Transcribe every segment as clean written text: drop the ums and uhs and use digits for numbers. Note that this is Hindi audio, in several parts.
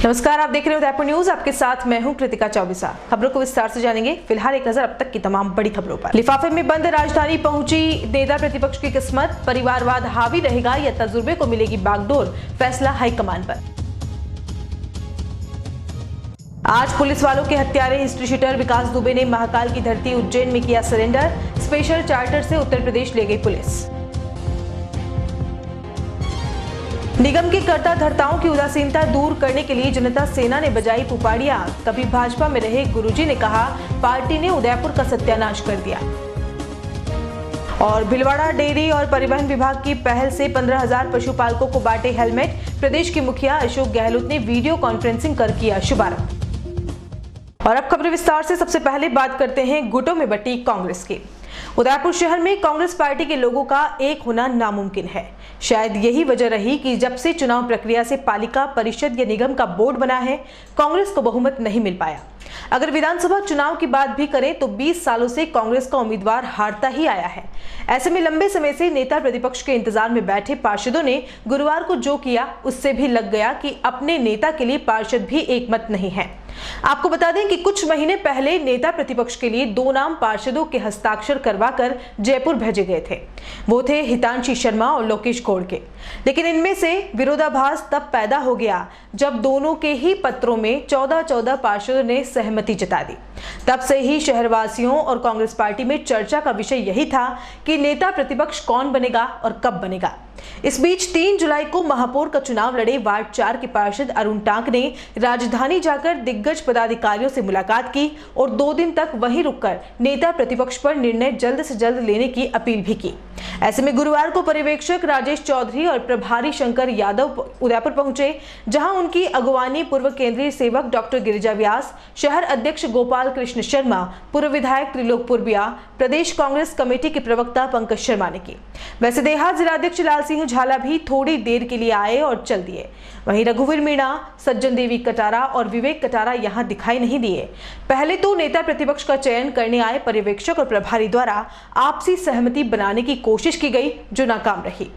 नमस्कार, आप देख रहे हो उदयपुर न्यूज। आपके साथ मैं हूं कृतिका चौबीसा। खबरों को विस्तार से जानेंगे। फिलहाल एक नजर अब तक की तमाम बड़ी खबरों पर। लिफाफे में बंद राजधानी पहुंची नेता प्रतिपक्ष की किस्मत, परिवारवाद हावी रहेगा या तजुर्बे को मिलेगी बागडोर, फैसला हाईकमान पर। आज पुलिस वालों के हत्यारे हिस्ट्री शीटर विकास दुबे ने महाकाल की धरती उज्जैन में किया सरेंडर। स्पेशल चार्टर से उत्तर प्रदेश ले गई पुलिस। निगम की कर्ता धर्ताओं की उदासीनता दूर करने के लिए जनता सेना ने बजाई पुपाड़ियां। कभी भाजपा में रहे गुरुजी ने कहा, पार्टी ने उदयपुर का सत्यानाश कर दिया। और भिलवाड़ा डेयरी और परिवहन विभाग की पहल से 15,000 पशुपालकों को बांटे हेलमेट। प्रदेश के मुखिया अशोक गहलोत ने वीडियो कॉन्फ्रेंसिंग कर किया शुभारंभ। और अब खबर विस्तार से। सबसे पहले बात करते हैं गुटों में बंटी कांग्रेस की। उदयपुर शहर में कांग्रेस पार्टी के लोगों का एक होना नामुमकिन है। शायद यही वजह रही कि जब से चुनाव प्रक्रिया से पालिका परिषद या निगम का बोर्ड बना है, कांग्रेस को बहुमत नहीं मिल पाया। अगर विधानसभा चुनाव की बात भी करें तो 20 सालों से कांग्रेस का उम्मीदवार हारता ही आया है। ऐसे में लंबे समय से नेता प्रतिपक्ष के इंतजार में बैठे पार्षदों ने गुरुवार को जो किया, उससे भी लग गया कि अपने नेता के लिए पार्षद भी एकमत नहीं है। आपको बता दें कि कुछ महीने पहले नेता प्रतिपक्ष के लिए 2 नाम पार्षदों के हस्ताक्षर करवाकर जयपुर भेजे गए थे। वो थे हितांशी शर्मा और लोकेश गौड़ के। लेकिन इनमें से विरोधाभास तब पैदा हो गया जब दोनों के ही पत्रों में 14 पार्षदों ने सहमति जता दी। तब से ही शहरवासियों और कांग्रेस पार्टी में चर्चा का विषय यही था कि नेता प्रतिपक्ष कौन बनेगा और कब बनेगा। इस बीच 3 जुलाई को महापौर का चुनाव लड़े वार्ड 4 के पार्षद अरुण टांक ने राजधानी जाकर दिग्गज पदाधिकारियों से मुलाकात की और 2 दिन तक वहीं रुककर नेता प्रतिपक्ष पर निर्णय जल्द से जल्द लेने की अपील भी की। ऐसे में गुरुवार को पर्यवेक्षक राजेश चौधरी और प्रभारी शंकर यादव उदयपुर पहुंचे, जहां उनकी अगवानी पूर्व केंद्रीय सेवक डॉक्टर गिरिजा व्यास, शहर अध्यक्ष गोपाल कृष्ण शर्मा, पूर्व विधायक त्रिलोक पुरबिया, प्रदेश कांग्रेस कमेटी के प्रवक्ता पंकज शर्मा ने की। वैसे देहात जिलाध्यक्ष लाल सिंह झाला भी थोड़ी देर के लिए आए और चल दिए। वहीं रघुवीर मीणा, सज्जन देवी कटारा और विवेक कटारा यहां दिखाई नहीं दिए। पहले तो नेता प्रतिपक्ष का चयन करने आए पर्यवेक्षक और प्रभारी द्वारा आपसी सहमति बनाने की कोशिश की गई, जो नाकाम रही।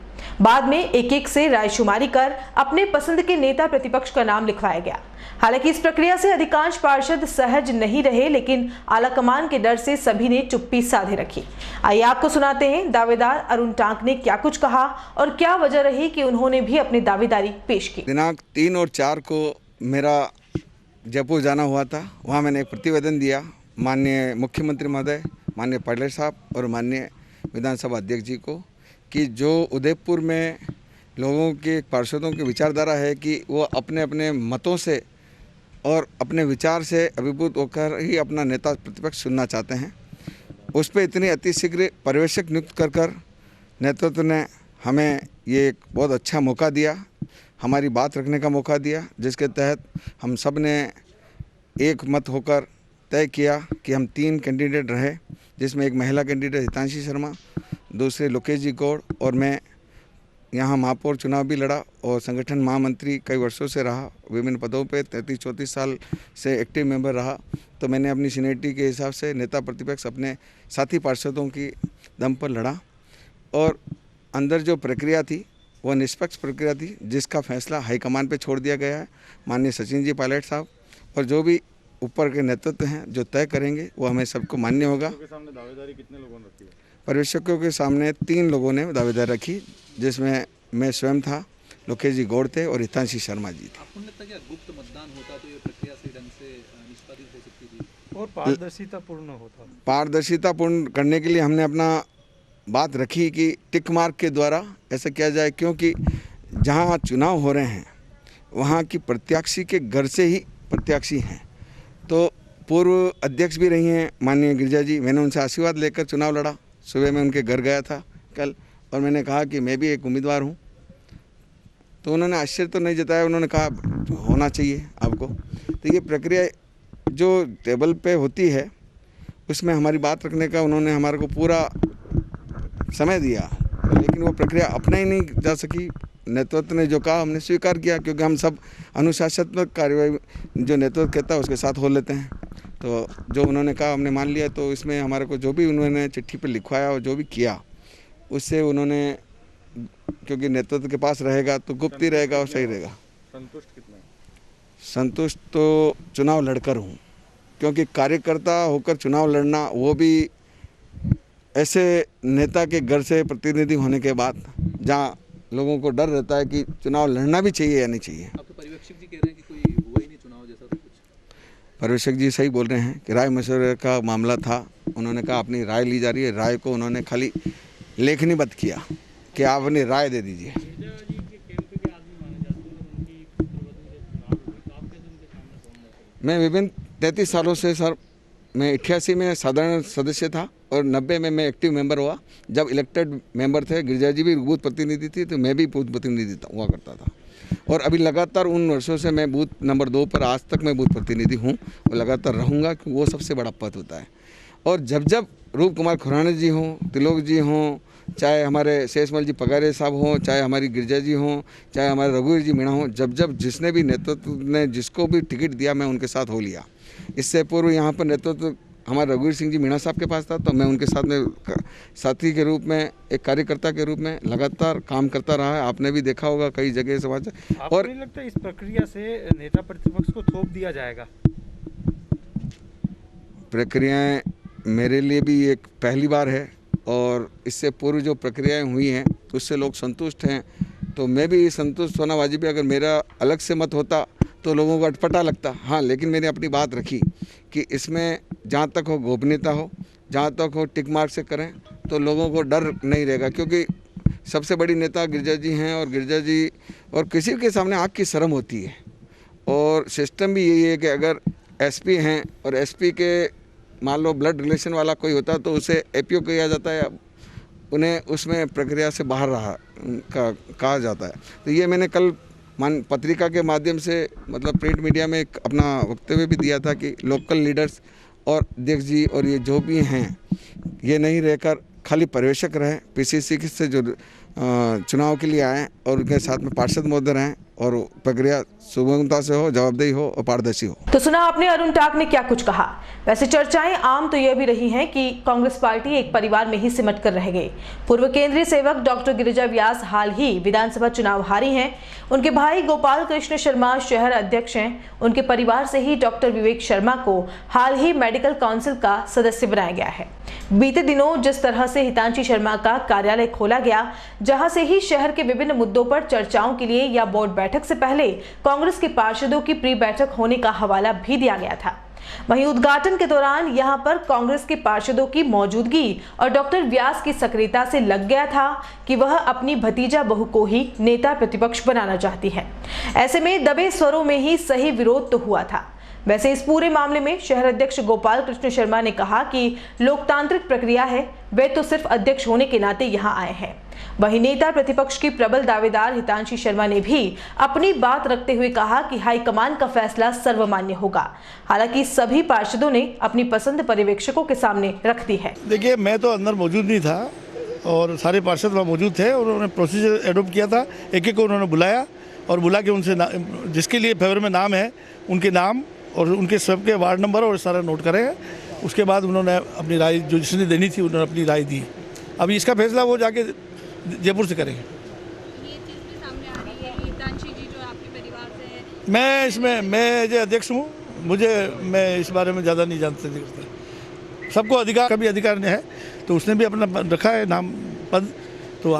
बाद में एक-एक से रायशुमारी कर अपने पसंद के नेता प्रतिपक्ष का नाम लिखवाया गया। हालांकि इस प्रक्रिया से अधिकांश पार्षद सहज नहीं रहे, लेकिन आलाकमान के डर से सभी ने चुप्पी साधे रखी। आइए आपको सुनाते हैं दावेदार अरुण टांक ने क्या कुछ कहा और क्या वजह रही कि उन्होंने भी अपनी दावेदारी पेश की। दिनांक 3 और 4 को मेरा जयपुर जाना हुआ था। वहाँ मैंने एक प्रतिवेदन दिया माननीय मुख्यमंत्री महोदय, माननीय पायलट साहब और माननीय विधानसभा अध्यक्ष जी को, कि जो उदयपुर में लोगों के पार्षदों की विचारधारा है कि वो अपने अपने मतों से और अपने विचार से अभिभूत होकर ही अपना नेता प्रतिपक्ष चुनना चाहते हैं। उस पर इतनी अतिशीघ्र पर्यवेक्षक नियुक्त कर नेतृत्व ने हमें ये एक बहुत अच्छा मौका दिया, हमारी बात रखने का मौका दिया, जिसके तहत हम सब ने एक मत होकर तय किया कि हम 3 कैंडिडेट रहे, जिसमें एक महिला कैंडिडेट हितांशी शर्मा, दूसरे लोकेश जी गौड़ और मैं यहाँ महापौर चुनाव भी लड़ा और संगठन महामंत्री कई वर्षों से रहा, विभिन्न पदों पे 33-34 साल से एक्टिव मेंबर रहा। तो मैंने अपनी सीनियरिटी के हिसाब से नेता प्रतिपक्ष अपने साथी पार्षदों की दम पर लड़ा और अंदर जो प्रक्रिया थी वह निष्पक्ष प्रक्रिया थी, जिसका फैसला हाईकमान पे छोड़ दिया गया है। माननीय सचिन जी पायलट साहब और जो भी ऊपर के नेतृत्व हैं जो तय करेंगे वो हमें सबको मान्य होगा। दावेदारी कितने लोगों ने रखी है? पर्यवेक्षकों के सामने 3 लोगों ने दावेदारी रखी, जिसमें मैं स्वयं था, लोकेश जी गौड़ थे और हितांशी शर्मा जी थे। आपको लगता है कि गुप्त मतदान होता तो ये प्रक्रिया सही ढंग से निष्पादित हो सकती थी और पारदर्शिता पूर्ण होता? पारदर्शिता पूर्ण करने के लिए हमने अपना बात रखी कि टिक मार्क के द्वारा ऐसा किया जाए, क्योंकि जहाँ चुनाव हो रहे हैं वहाँ की प्रत्याशी के घर से ही प्रत्याशी हैं। तो पूर्व अध्यक्ष भी रही हैं माननीय गिरिजा जी, मैंने उनसे आशीर्वाद लेकर चुनाव लड़ा। सुबह मैं उनके घर गया था कल और मैंने कहा कि मैं भी एक उम्मीदवार हूँ। तो उन्होंने आश्चर्य तो नहीं जताया, उन्होंने कहा होना चाहिए आपको। तो ये प्रक्रिया जो टेबल पे होती है उसमें हमारी बात रखने का उन्होंने हमारे को पूरा समय दिया, लेकिन वो प्रक्रिया अपना ही नहीं जा सकी। नेतृत्व ने जो कहा हमने स्वीकार किया, क्योंकि हम सब अनुशासनात्मक कार्यवाही जो नेतृत्व कहता है उसके साथ हो लेते हैं। तो जो उन्होंने कहा हमने मान लिया। तो इसमें हमारे को जो भी उन्होंने चिट्ठी पर लिखवाया और जो भी किया उससे उन्होंने, क्योंकि नेतृत्व के पास रहेगा तो गुप्त ही रहेगा और सही रहेगा। संतुष्ट कितना? संतुष्ट तो चुनाव लड़कर हूँ, क्योंकि कार्यकर्ता होकर चुनाव लड़ना, वो भी ऐसे नेता के घर से प्रतिनिधि होने के बाद, जहाँ लोगों को डर रहता है कि चुनाव लड़ना भी चाहिए या नहीं चाहिए। अब तो पर्यवेक्षक जी कह रहे हैं कि कोई हुआ ही नहीं चुनाव जैसा तो कुछ। पर्यवेक्षक जी सही बोल रहे हैं कि राय मशवरे का मामला था। उन्होंने कहा अपनी राय ली जा रही है, राय को उन्होंने खाली लेखनीबद्ध किया कि आप अपनी राय दे दीजिए। मैं विभिन्न 33 सालों से सर, मैं 88 में साधारण सदस्य था और 90 में मैं एक्टिव मेंबर हुआ। जब इलेक्टेड मेंबर थे, गिरिजा जी भी बूथ प्रतिनिधि थी, तो मैं भी बूथ प्रतिनिधि हुआ करता था। और अभी लगातार उन वर्षों से मैं बूथ नंबर 2 पर आज तक मैं बूथ प्रतिनिधि हूँ और लगातार रहूँगा, क्योंकि वो सबसे बड़ा पद होता है। और जब जब रूप कुमार खुराना जी हों, तिलोक जी हों, चाहे हमारे शेषमल जी पगारे साहब हों, चाहे हमारी गिरिजा जी हों, चाहे हमारे रघुवीर जी मीणा हों, जब जब जिसने भी नेतृत्व ने जिसको भी टिकट दिया, मैं उनके साथ हो लिया। इससे पूर्व यहाँ पर नेतृत्व हमारे रघुवीर सिंह जी मीणा साहब के पास था, तो मैं उनके साथ में साथी के रूप में, एक कार्यकर्ता के रूप में लगातार काम करता रहा है। आपने भी देखा होगा कई जगह समाचार। और नहीं लगता इस प्रक्रिया से नेता प्रतिपक्ष को थोप दिया जाएगा? प्रक्रियाएं मेरे लिए भी एक पहली बार है, और इससे पूर्व जो प्रक्रियाएं हुई हैं उससे लोग संतुष्ट हैं, तो मैं भी संतुष्ट होना वाजिब है। अगर मेरा अलग से मत होता तो लोगों को अटपटा लगता। हाँ, लेकिन मैंने अपनी बात रखी कि इसमें जहाँ तक हो गोपनीयता हो, जहाँ तक हो टिक मार्क से करें, तो लोगों को डर नहीं रहेगा। क्योंकि सबसे बड़ी नेता गिरिजा जी हैं, और गिरिजा जी और किसी के सामने आँख की शर्म होती है। और सिस्टम भी यही है कि अगर एसपी हैं और एसपी के मान लो ब्लड रिलेशन वाला कोई होता तो उसे एपीओ किया जाता है, उन्हें उसमें प्रक्रिया से बाहर कहा जाता है। तो ये मैंने कल पत्रिका के माध्यम से, मतलब प्रिंट मीडिया में एक अपना वक्तव्य भी दिया था कि लोकल लीडर्स और अध्यक्ष जी और ये जो भी हैं, ये नहीं रहकर खाली पर्यवेक्षक रहे, पीसीसी से जो चुनाव के लिए आए और उनके साथ में पार्षद महोदय रहें, और प्रक्रिया सुगमता से हो, जवाबदेही हो और पारदर्शी हो। तो सुना आपने अरुण टाक ने क्या कुछ कहा। वैसे चर्चाएं आम तो यह भी रही हैं कि कांग्रेस पार्टी एक परिवार में ही सिमट कर रह गई। पूर्व केंद्रीय सेवक डॉक्टर गिरिजा व्यास हाल ही विधानसभा चुनाव हारी हैं। उनके भाई गोपाल कृष्ण शर्मा शहर अध्यक्ष हैं। उनके परिवार से ही डॉक्टर विवेक शर्मा को हाल ही मेडिकल काउंसिल का सदस्य बनाया गया है। बीते दिनों जिस तरह से हितांशी शर्मा का कार्यालय खोला गया, जहां से ही शहर के विभिन्न मुद्दों पर चर्चाओं के लिए या बोर्ड बैठक से पहले कांग्रेस के पार्षदों की प्री बैठक होने का हवाला भी दिया गया था। वहीं उद्घाटन के दौरान यहां पर कांग्रेस के पार्षदों की मौजूदगी और डॉक्टर व्यास की सक्रियता से लग गया था कि वह अपनी भतीजा बहू को ही नेता प्रतिपक्ष बनाना चाहती है। ऐसे में दबे स्वरों में ही सही विरोध तो हुआ था। वैसे इस पूरे मामले में शहर अध्यक्ष गोपाल कृष्ण शर्मा ने कहा कि लोकतांत्रिक प्रक्रिया है, वे तो सिर्फ अध्यक्ष होने के नाते यहां आए हैं। वहीं नेता प्रतिपक्ष की प्रबल दावेदार हितांशी शर्मा ने भी अपनी बात रखते हुए कहा कि हाईकमान का फैसला सर्वमान्य होगा। हालांकि सभी पार्षदों ने अपनी पसंद पर्यवेक्षकों के सामने रख दी है। देखिए, मैं तो अंदर मौजूद नहीं था और सारे पार्षद वहाँ मौजूद थे और उन्होंने प्रोसीजर एडोप्ट किया था। एक एक को उन्होंने बुलाया और बुला के उनसे जिसके लिए फेवर में नाम है उनके नाम और उनके सबके वार्ड नंबर और सारा नोट करे। उसके बाद उन्होंने अपनी राय जो जिसने देनी थी उन्होंने अपनी राय दी। अभी इसका फैसला वो जाके जयपुर से करेंगे। ये चीज़ भी सामने आ रही है, हितांशी जी जो आपके परिवार से है। मैं एज अध्यक्ष हूँ, मैं इस बारे में ज़्यादा नहीं जानते। सबको अधिकार का भी अधिकार है, तो उसने भी अपना रखा है नाम पद, तो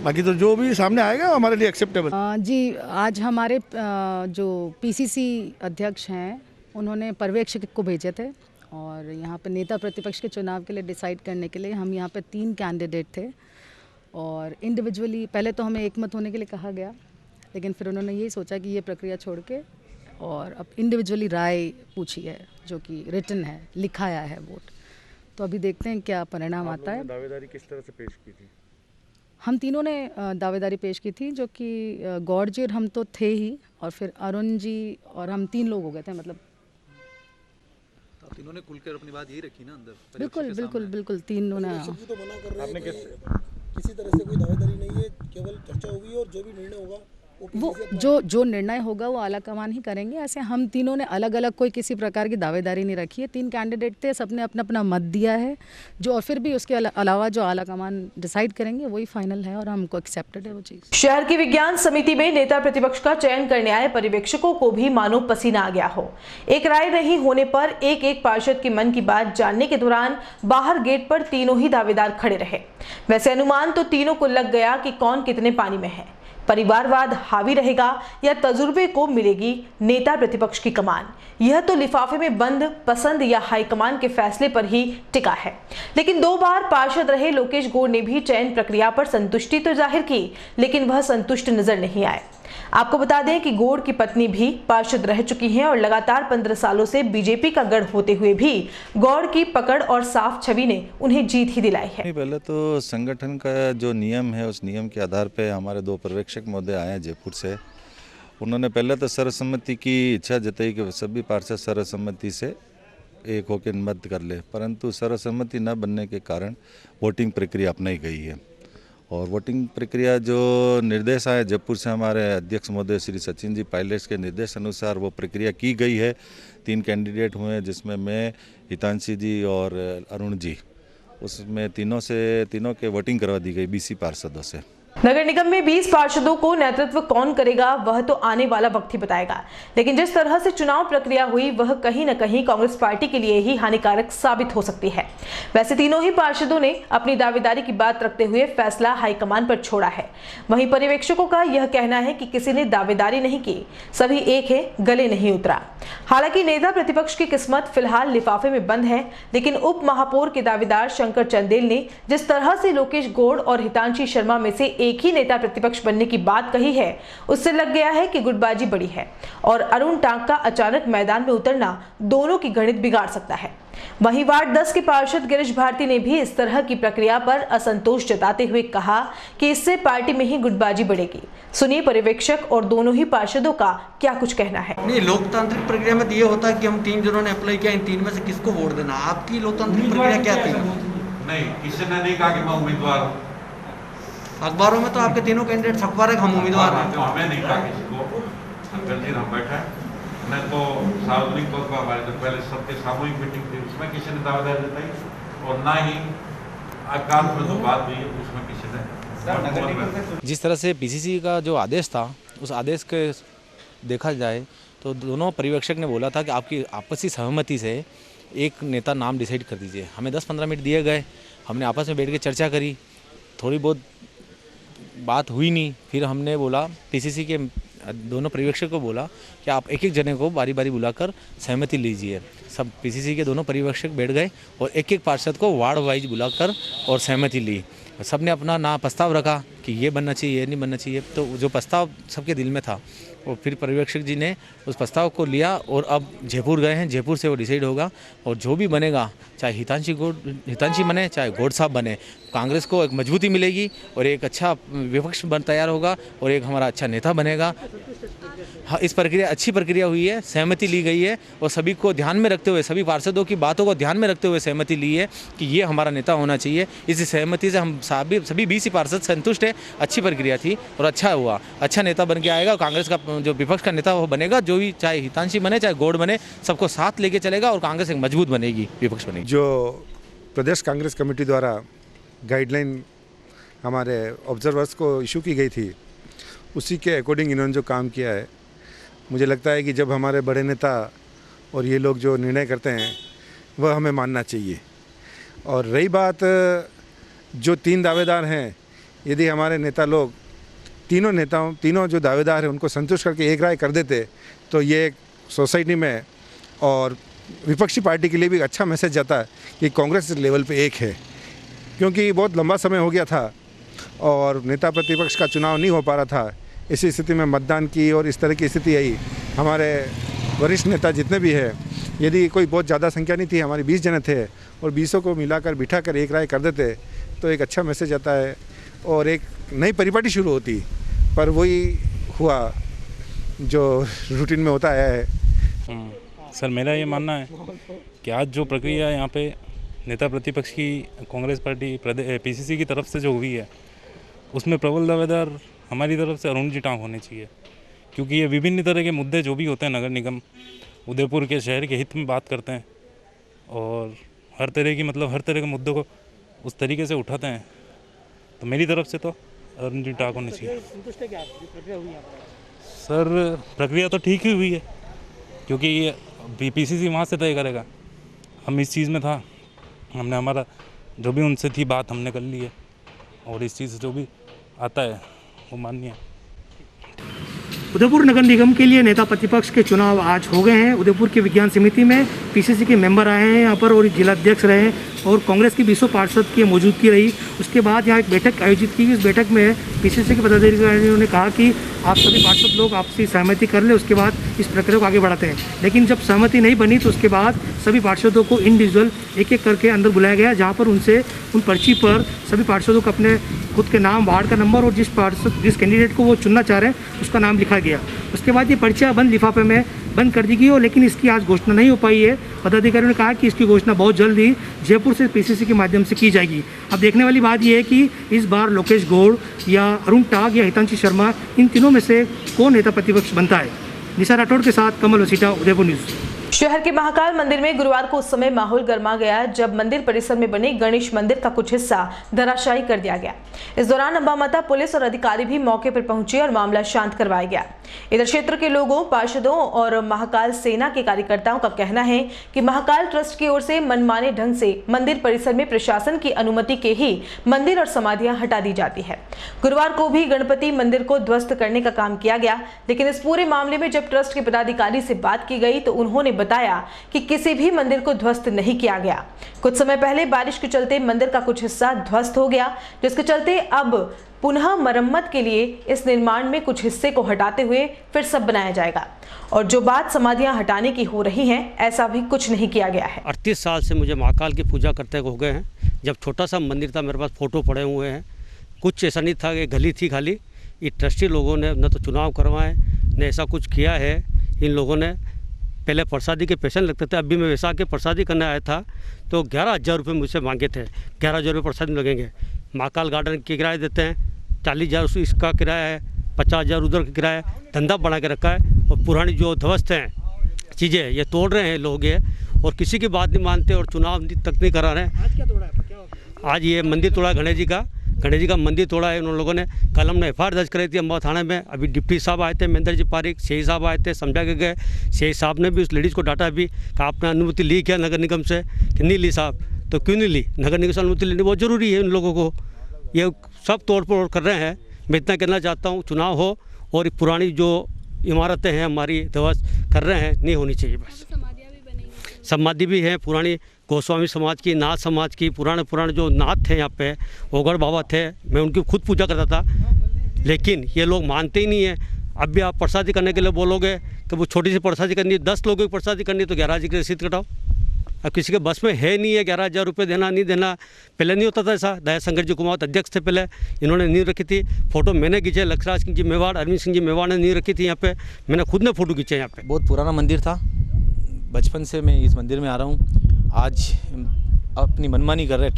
बाकी तो जो भी सामने आएगा हमारे लिए एक्सेप्टेबल। जी, आज हमारे जो पीसीसी अध्यक्ष हैं उन्होंने पर्यवेक्षक को भेजे थे और यहाँ पर नेता प्रतिपक्ष के चुनाव के लिए डिसाइड करने के लिए हम यहाँ पे 3 कैंडिडेट थे और इंडिविजुअली पहले तो हमें एकमत होने के लिए कहा गया, लेकिन फिर उन्होंने यही सोचा कि ये प्रक्रिया छोड़ के और अब इंडिविजुअली राय पूछी है, जो कि रिटन है, लिखा आया है वोट। तो अभी देखते हैं क्या परिणाम आता है। दावेदारी किस तरह से पेश की थी? हम तीनों ने दावेदारी पेश की थी, जो कि गौड़ जी और हम तो थे ही, और फिर अरुण जी और हम 3 लोग हो गए थे। मतलब आप तीनों ने खुलकर अपनी बात यही रखी ना अंदर? बिल्कुल तीनों ने। तो मना कर रहे आपने हैं कि किसी तरह से कोई दावेदारी नहीं है, केवल चर्चा होगी और जो भी निर्णय होगा वो जो निर्णय होगा वो आला कमान ही करेंगे। ऐसे हम तीनों ने अलग अलग कोई किसी प्रकार की दावेदारी नहीं रखी है। 3 कैंडिडेट थे, सबने अपना अपना मत दिया है, जो और फिर भी उसके अलावा जो आला कमान डिसाइड करेंगे वही फाइनल है और हमको एक्सेप्टेड है वो चीज़। शहर की विज्ञान समिति में नेता प्रतिपक्ष का चयन करने आए पर्यवेक्षकों को भी मानो पसीना आ गया हो। एक राय नहीं होने पर एक पार्षद के मन की बात जानने के दौरान बाहर गेट पर तीनों ही दावेदार खड़े रहे। वैसे अनुमान तो तीनों को लग गया कि कौन कितने पानी में है। परिवारवाद हावी रहेगा या तजुर्बे को मिलेगी नेता प्रतिपक्ष की कमान, यह तो लिफाफे में बंद पसंद या हाईकमान के फैसले पर ही टिका है। लेकिन 2 बार पार्षद रहे लोकेश गौड़ ने भी चयन प्रक्रिया पर संतुष्टि तो जाहिर की, लेकिन वह संतुष्ट नजर नहीं आए। आपको बता दें कि गौड़ की पत्नी भी पार्षद रह चुकी हैं और लगातार 15 सालों से बीजेपी का गढ़ होते हुए भी गौड़ की पकड़ और साफ छवि ने उन्हें जीत ही दिलाई है। पहले तो संगठन का जो नियम है उस नियम के आधार पे हमारे 2 पर्यवेक्षक महोदय आए हैं जयपुर से। उन्होंने पहले तो सर्वसम्मति की इच्छा जताई कि सभी पार्षद सर्वसम्मति से एक होकर मत कर ले, परंतु सर्वसम्मति न बनने के कारण वोटिंग प्रक्रिया अपनाई गई है। और वोटिंग प्रक्रिया जो निर्देश आए जयपुर से हमारे अध्यक्ष महोदय श्री सचिन जी पायलट्स के निर्देश अनुसार वो प्रक्रिया की गई है। 3 कैंडिडेट हुए जिसमें मैं, हितांशी जी और अरुण जी, उसमें तीनों के वोटिंग करवा दी गई 20 पार्षदों से। नगर निगम में 20 पार्षदों को नेतृत्व कौन करेगा वह तो आने वाला वक्त ही बताएगा, लेकिन जिस तरह से चुनाव प्रक्रिया हुई वह कहीं न कहीं कांग्रेस पार्टी के लिए ही हानिकारक साबित हो सकती है। वैसे तीनों ही पार्षदों ने अपनी दावेदारी की बात रखते हुए फैसला हाईकमान पर छोड़ा है। वहीं पर्यवेक्षकों का यह कहना है कि किसी ने दावेदारी नहीं की, सभी एक है, गले नहीं उतरा। हालांकि नेता प्रतिपक्ष की किस्मत फिलहाल लिफाफे में बंद है, लेकिन उप महापौर के दावेदार शंकर चंदेल ने जिस तरह से लोकेश गौड़ और हितांशी शर्मा में से एक ही नेता प्रतिपक्ष बनने की बात कही है, उससे लग गया है कि गुटबाजी बड़ी है और अरुण टांक का अचानक मैदान में उतरना दोनों की गणित बिगाड़ सकता है। वहीं वार्ड 10 के पार्षद गिरीश भारती ने भी इस तरह की प्रक्रिया पर असंतोष जताते हुए कहा कि इससे पार्टी में ही गुटबाजी बढ़ेगी। सुनिए पर्यवेक्षक और दोनों ही पार्षदों का क्या कुछ कहना है। नहीं, लोकतांत्रिक प्रक्रिया में ये होता है कि हम 3 जनों ने अप्लाई किया, इन 3 में से किसको वोट देना। आपकी लोकतांत्रिक प्रक्रिया क्या थी? नहीं, किसी ने नहीं कहा कि मैं उम्मीदवार हूँ। अखबारों में तो आपके तीनों कैंडिडेट छपवा रहे हम उम्मीदवार हैं। तो हमें नहीं कहा किसी को, अंकल जी हम बैठे मैं तो सार्वजनिक तौर पर हमारे तो पहले सबके सामूहिक मीटिंग थी, उसमें किसी ने दावेदारी जताई और ना ही एकांत में जो बात हुई उसमें किसी ने। जिस तरह से पीसीसी का जो आदेश था उस आदेश के देखा जाए तो दोनों पर्यवेक्षक ने बोला था कि आपकी आपसी सहमति से एक नेता नाम डिसाइड कर दीजिए। हमें 10-15 मिनट दिए गए, हमने आपस में बैठ के चर्चा करी, थोड़ी बहुत बात हुई नहीं। फिर हमने बोला पीसीसी के दोनों पर्यवेक्षक को बोला कि आप एक जने को बारी बारी बुलाकर सहमति लीजिए। सब पीसीसी के दोनों पर्यवेक्षक बैठ गए और एक पार्षद को वार्ड वाइज बुलाकर और सहमति ली। सब ने अपना ना प्रस्ताव रखा कि ये बनना चाहिए, ये नहीं बनना चाहिए। तो जो प्रस्ताव सबके दिल में था और फिर पर्यवेक्षक जी ने उस प्रस्ताव को लिया और अब जयपुर गए हैं, जयपुर से वो डिसाइड होगा। और जो भी बनेगा, चाहे हितांशी बने चाहे गौड़ साहब बने, कांग्रेस को एक मजबूती मिलेगी और एक अच्छा विपक्ष तैयार होगा और एक हमारा अच्छा नेता बनेगा। हाँ, इस प्रक्रिया अच्छी प्रक्रिया हुई है, सहमति ली गई है और सभी को ध्यान में रखते हुए, सभी पार्षदों की बातों को ध्यान में रखते हुए सहमति ली है कि ये हमारा नेता होना चाहिए। इस सहमति से हम सभी 20 पार्षद संतुष्ट है। अच्छी प्रक्रिया थी और अच्छा हुआ, अच्छा नेता बन के आएगा। कांग्रेस का जो विपक्ष का नेता वो बनेगा, जो भी चाहे हितांशी बने चाहे गौड़ बने, सबको साथ लेके चलेगा और कांग्रेस एक मजबूत बनेगी, विपक्ष बनेगी। जो प्रदेश कांग्रेस कमेटी द्वारा गाइडलाइन हमारे ऑब्जर्वर्स को इशू की गई थी, उसी के अकॉर्डिंग इन्होंने जो काम किया है, मुझे लगता है कि जब हमारे बड़े नेता और ये लोग जो निर्णय करते हैं वह हमें मानना चाहिए। और रही बात जो 3 दावेदार हैं, यदि हमारे नेता लोग तीनों जो दावेदार हैं उनको संतुष्ट करके एक राय कर देते तो ये एक सोसाइटी में और विपक्षी पार्टी के लिए भी अच्छा मैसेज जाता है कि कांग्रेस लेवल पे एक है। क्योंकि बहुत लंबा समय हो गया था और नेता प्रतिपक्ष का चुनाव नहीं हो पा रहा था। इसी स्थिति में मतदान की और इस तरह की स्थिति आई। हमारे वरिष्ठ नेता जितने भी हैं, यदि कोई बहुत ज़्यादा संख्या नहीं थी, हमारे 20 जने थे और 20 को मिलाकर बिठाकर एक राय कर देते तो एक अच्छा मैसेज आता है और एक नई परिपाटी शुरू होती। पर वही हुआ जो रूटीन में होता है। सर, मेरा ये मानना है कि आज जो प्रक्रिया यहाँ पे नेता प्रतिपक्ष की कांग्रेस पार्टी पीसीसी की तरफ से जो हुई है, उसमें प्रबल दावेदार हमारी तरफ से अरुण जी टाँक होने चाहिए, क्योंकि ये विभिन्न तरह के मुद्दे जो भी होते हैं नगर निगम उदयपुर के शहर के हित में बात करते हैं और हर तरह के मुद्दों को उस तरीके से उठाते हैं। तो मेरी तरफ से तो अरुण जी टाँक होने चाहिए। संतुष्ट है क्या आप जो प्रक्रिया हुई यहाँ पर? सर प्रक्रिया तो ठीक ही हुई है, क्योंकि ये PCC वहाँ से तय करेगा। हम इस चीज़ में था, हमने हमारा जो भी उनसे थी बात हमने कर ली है और इस चीज़ से जो भी आता है वो मान्य है। उदयपुर नगर निगम के लिए नेता प्रतिपक्ष के चुनाव आज हो गए हैं। उदयपुर की विज्ञान समिति में PCC के मेंबर आए हैं यहाँ पर और जिलाध्यक्ष रहे हैं और कांग्रेस की 20 पार्षद की मौजूदगी रही। उसके बाद यहाँ एक बैठक आयोजित की। इस बैठक में PCC के पदाधिकारियों ने कहा कि आप सभी पार्षद लोग आपसी सहमति कर ले, उसके बाद इस प्रक्रिया को आगे बढ़ाते हैं। लेकिन जब सहमति नहीं बनी तो उसके बाद सभी पार्षदों को इंडिविजुअल एक एक करके अंदर बुलाया गया, जहाँ पर उनसे उन पर्ची पर सभी पार्षदों को अपने खुद के नाम, वार्ड का नंबर और जिस कैंडिडेट को वो चुनना चाह रहे हैं उसका नाम लिखा गया। उसके बाद ये पर्चियाँ बंद लिफाफे में बंद कर दी गई हो, लेकिन इसकी आज घोषणा नहीं हो पाई है। पदाधिकारियों ने कहा कि इसकी घोषणा बहुत जल्द ही जयपुर से PCC के माध्यम से की जाएगी। अब देखने वाली बात यह है कि इस बार लोकेश गौड़ या अरुण टाग या हितांशी शर्मा, इन तीनों में से कौन नेता प्रतिपक्ष बनता है। निशा राठौड़ के साथ कमल वसीटा, उदयपुर न्यूज़। शहर के महाकाल मंदिर में गुरुवार को उस समय माहौल गर्मा गया जब मंदिर परिसर में बने गणेश मंदिर का कुछ हिस्सा धराशायी कर दिया गया। इस दौरान अंबामाता पुलिस और अधिकारी भी मौके पर पहुंचे और मामला शांत करवाया गया। इधर क्षेत्र के लोगों, पार्षदों और महाकाल सेना के कार्यकर्ताओं का कहना है कि महाकाल ट्रस्ट की ओर से मनमाने ढंग से मंदिर परिसर में प्रशासन की अनुमति के ही मंदिर और समाधियां हटा दी जाती है। गुरुवार को भी गणपति मंदिर को ध्वस्त करने का काम किया गया, लेकिन इस पूरे मामले में जब ट्रस्ट के पदाधिकारी से बात की गई तो उन्होंने बताया कि किसी भी मंदिर को ध्वस्त नहीं किया गया। कुछ समय पहले बारिश के चलते मंदिर का कुछ हिस्सा ध्वस्त हो गया, जिसके चलते अब पुनः मरम्मत के लिए इस निर्माण में कुछ हिस्से को हटाते हुए फिर सब बनाया जाएगा। और जो बात समाधियां हटाने की हो रही हैं, ऐसा भी कुछ नहीं किया गया है। 38 साल से मुझे महाकाल की पूजा करते हो गए हैं। जब छोटा सा मंदिर था, मेरे पास फोटो पड़े हुए हैं। कुछ ऐसा नहीं था कि गली थी खाली। ये ट्रस्टी लोगों ने न तो चुनाव करवाए, न ऐसा कुछ किया है। इन लोगों ने पहले प्रसादी के पैसे लगते थे। अभी मैं वैसा के प्रसादी करने आया था तो 11,000 रुपये मुझसे मांगे थे। 11,000 रुपये प्रसादी लगेंगे। महाकाल गार्डन के किराए देते हैं, 40,000 इसका किराया है, 50,000 उधर का किराया है। धंधा बढ़ा के रखा है और पुरानी जो ध्वस्त हैं चीज़ें ये तोड़ रहे हैं लोग ये, और किसी की बात नहीं मानते और चुनाव तक नहीं करा रहे हैं। आज क्या तोड़ा है? क्या हो? आज ये मंदिर तोड़ा, गणेश जी का मंदिर तोड़ा है। उन लोगों ने कल हमने FIR दर्ज कराई थी अम्बावा थाने में। अभी डिप्टी साहब आए थे, महेंद्र जी पारिक, शेख साहब आए थे, समझा के गए। शेख साहब ने भी उस लेडीज़ को डांटा अभी, कहा आपने अनुमति ली क्या नगर निगम से, कि नहीं ली साहब। तो क्यों नहीं ली? नगर निगम से अनुमति लेनी बहुत ज़रूरी है। उन लोगों को ये सब तोड़ फोड़ कर रहे हैं। मैं इतना कहना चाहता हूँ, चुनाव हो और पुरानी जो इमारतें हैं हमारी ध्वस्त कर रहे हैं, नहीं होनी चाहिए। बस समाधि भी है पुरानी, गोस्वामी समाज की, नाथ समाज की, पुराने जो नाथ थे यहाँ पे, ओगड़ बाबा थे, मैं उनकी खुद पूजा करता था। लेकिन ये लोग मानते ही नहीं है। अब भी आप प्रसादी करने के लिए बोलोगे कि वो छोटी सी प्रसादी करनी है, 10 लोगों की प्रसादी करनी है तो 11,000 की रसीद कटाओ। अब किसी के बस में है नहीं है 11,000 रुपये देना, नहीं देना। पहले नहीं होता था ऐसा। दया शंकर जी कुमावत अध्यक्ष थे पहले, इन्होंने नींव रखी थी। फोटो मैंने खींचे, लक्ष्यराज सिंह जी मेवाड़, अरविंद सिंह जी मेवाड़ ने नींव रखी थी यहाँ पे। मैंने खुद ने फोटो खींचे यहाँ पे। बहुत पुराना मंदिर था, बचपन से मैं इस मंदिर में आ रहा हूँ। आज अपनी मनमानी कर रहे हैं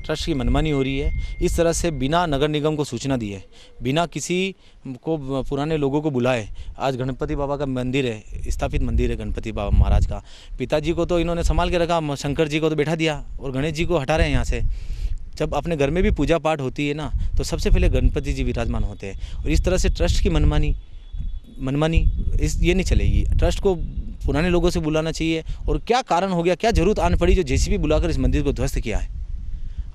ट्रस्ट की मनमानी हो रही है। इस तरह से बिना नगर निगम को सूचना दिए, बिना किसी को पुराने लोगों को बुलाए, आज गणपति बाबा का मंदिर है, स्थापित मंदिर है गणपति बाबा महाराज का। पिताजी को तो इन्होंने संभाल के रखा, शंकर जी को तो बैठा दिया और गणेश जी को हटा रहे हैं यहाँ से। जब अपने घर में भी पूजा पाठ होती है ना, तो सबसे पहले गणपति जी विराजमान होते हैं। और इस तरह से ट्रस्ट की मनमानी ये नहीं चलेगी। ट्रस्ट को पुराने लोगों से बुलाना चाहिए। और क्या कारण हो गया, क्या जरूरत आने पड़ी जो JCB बुलाकर इस मंदिर को ध्वस्त किया है?